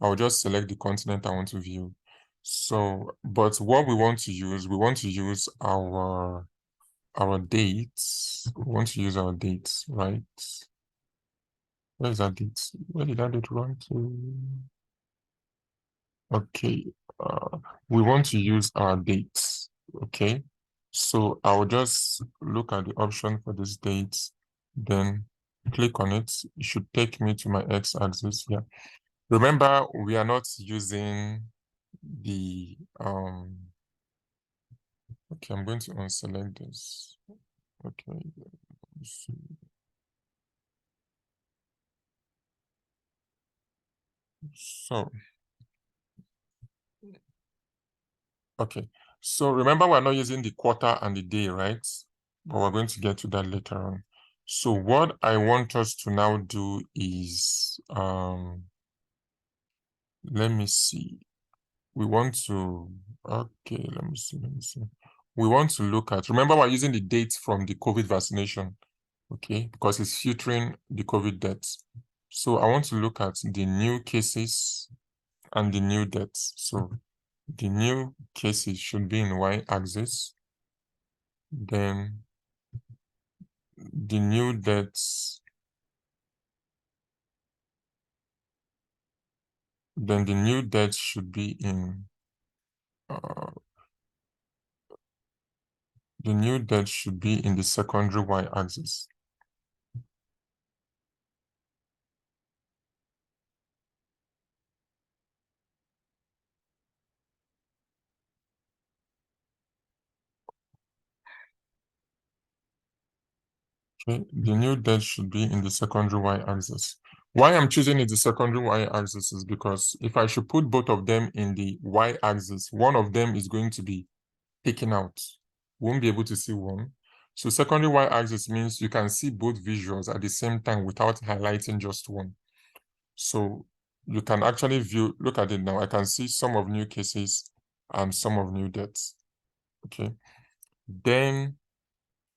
I'll just select the continent I want to view. So, but what we want to use our dates. We want to use our dates, right? Where is that date? Where did that date run to? Okay, we want to use our dates, okay? So I'll just look at the option for this date, then click on it. It should take me to my x-axis here. Remember, we are not using the, okay, I'm going to unselect this. Okay, so, okay, so remember we're not using the quarter and the day, right? But we're going to get to that later on. So what I want us to now do is, let me see. We want to, okay, let me see. We want to look at, remember we're using the dates from the COVID vaccination, okay? Because it's filtering the COVID deaths. So I want to look at the new cases and the new deaths. So the new cases should be in y-axis. Then the new deaths, should be in the secondary y-axis. Okay, the new debt should be in the secondary y-axis. Why I'm choosing it the secondary y-axis is because if I should put both of them in the y-axis, one of them is going to be taken out. Won't be able to see one. So secondary y-axis means you can see both visuals at the same time without highlighting just one. So you can actually look at it now. I can see some of new cases and some of new debts. Okay. Then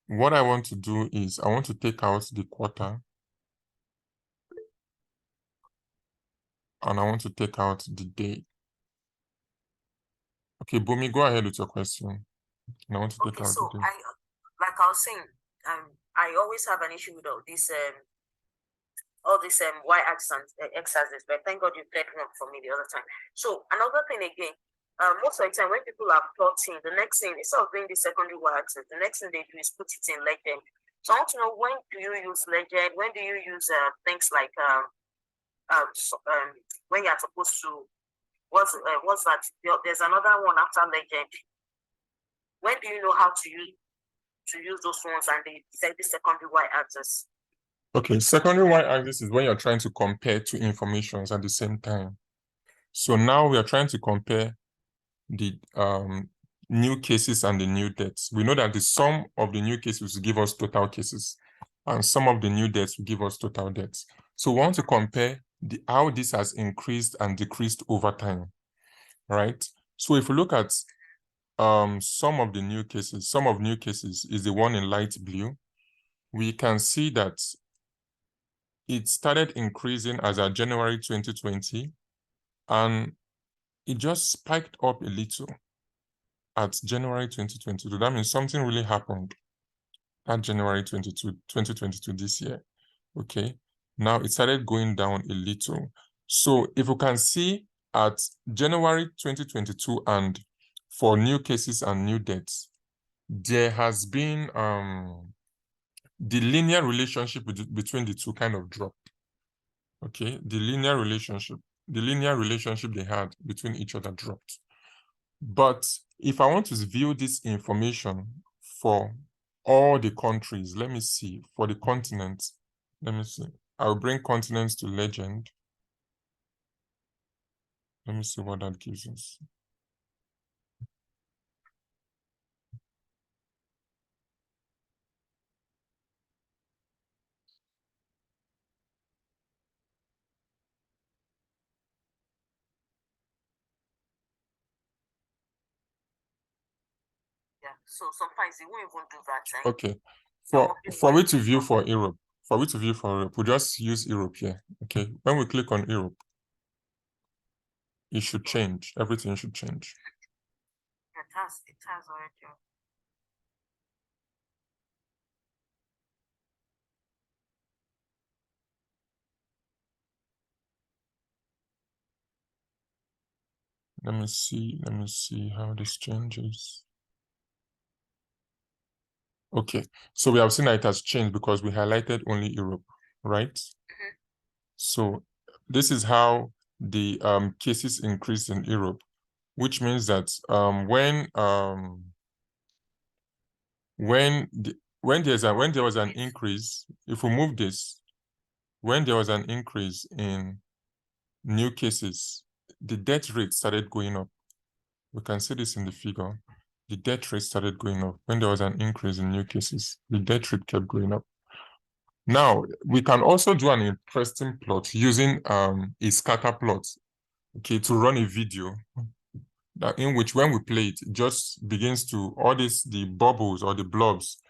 what I want to do is I want to take out the quarter and I want to take out the day. Okay, Bumi, go ahead with your question. And I want to take Okay, out so the day. like I was saying, I always have an issue with all this y-axis and x-axis, but thank God you cleared it up for me the other time. So another thing again, most of the time when people are plotting, the next thing, instead of doing the secondary y-axis, the next thing they do is put it in legend. So I want to know, when do you use legend? When do you use things like when you're supposed to, what's that? There's another one after legend. When do you know how to use those ones and the secondary y-axis? Okay, secondary y-axis is when you're trying to compare two informations at the same time. So now we are trying to compare the new cases and the new debts. We know that the sum of the new cases will give us total cases, and some of the new debts will give us total debts. So we want to compare how this has increased and decreased over time, right? So if we look at some of new cases is the one in light blue. We can see that it started increasing as of January 2020, and it just spiked up a little at January 2022. That means something really happened at January 2022 this year. Okay, now it started going down a little. So if you can see at January 2022 and for new cases and new debts, there has been the linear relationship between the two kind of dropped. Okay, the linear relationship they had between each other dropped. But if I want to view this information for all the countries, let me see, for the continents, let me see. I'll bring continents to legend. Let me see what that gives us. Yeah, so sometimes they won't even do that. Okay, for me to view for Europe, we just use Europe here. Okay, when we click on Europe, it should change. Everything should change. It has already. Let me see how this changes. Okay, so we have seen that it has changed because we highlighted only Europe, right? Mm-hmm. So this is how the cases increased in Europe, which means that when there was an increase, if we move this, when there was an increase in new cases, the death rate started going up. We can see this in the figure. The death rate started going up. When there was an increase in new cases, the death rate kept going up. Now, we can also do an interesting plot using a scatter plot, okay, to run a video that in which when we play it, it just begins to, the bubbles or the blobs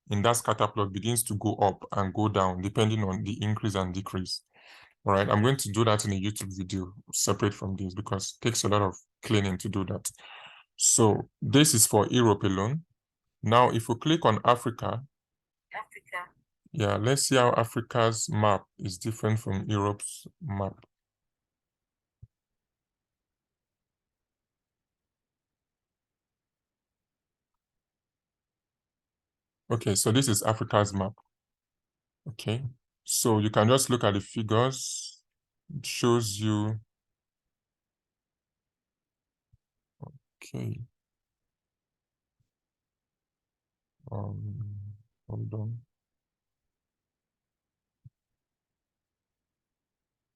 in that scatter plot begins to go up and go down depending on the increase and decrease. All right, I'm going to do that in a YouTube video separate from this because it takes a lot of cleaning to do that. So this is for Europe alone. Now, if we click on Africa, yeah, let's see how Africa's map is different from Europe's map. Okay, so this is Africa's map. Okay, so you can just look at the figures. It shows you. Okay. Hold on.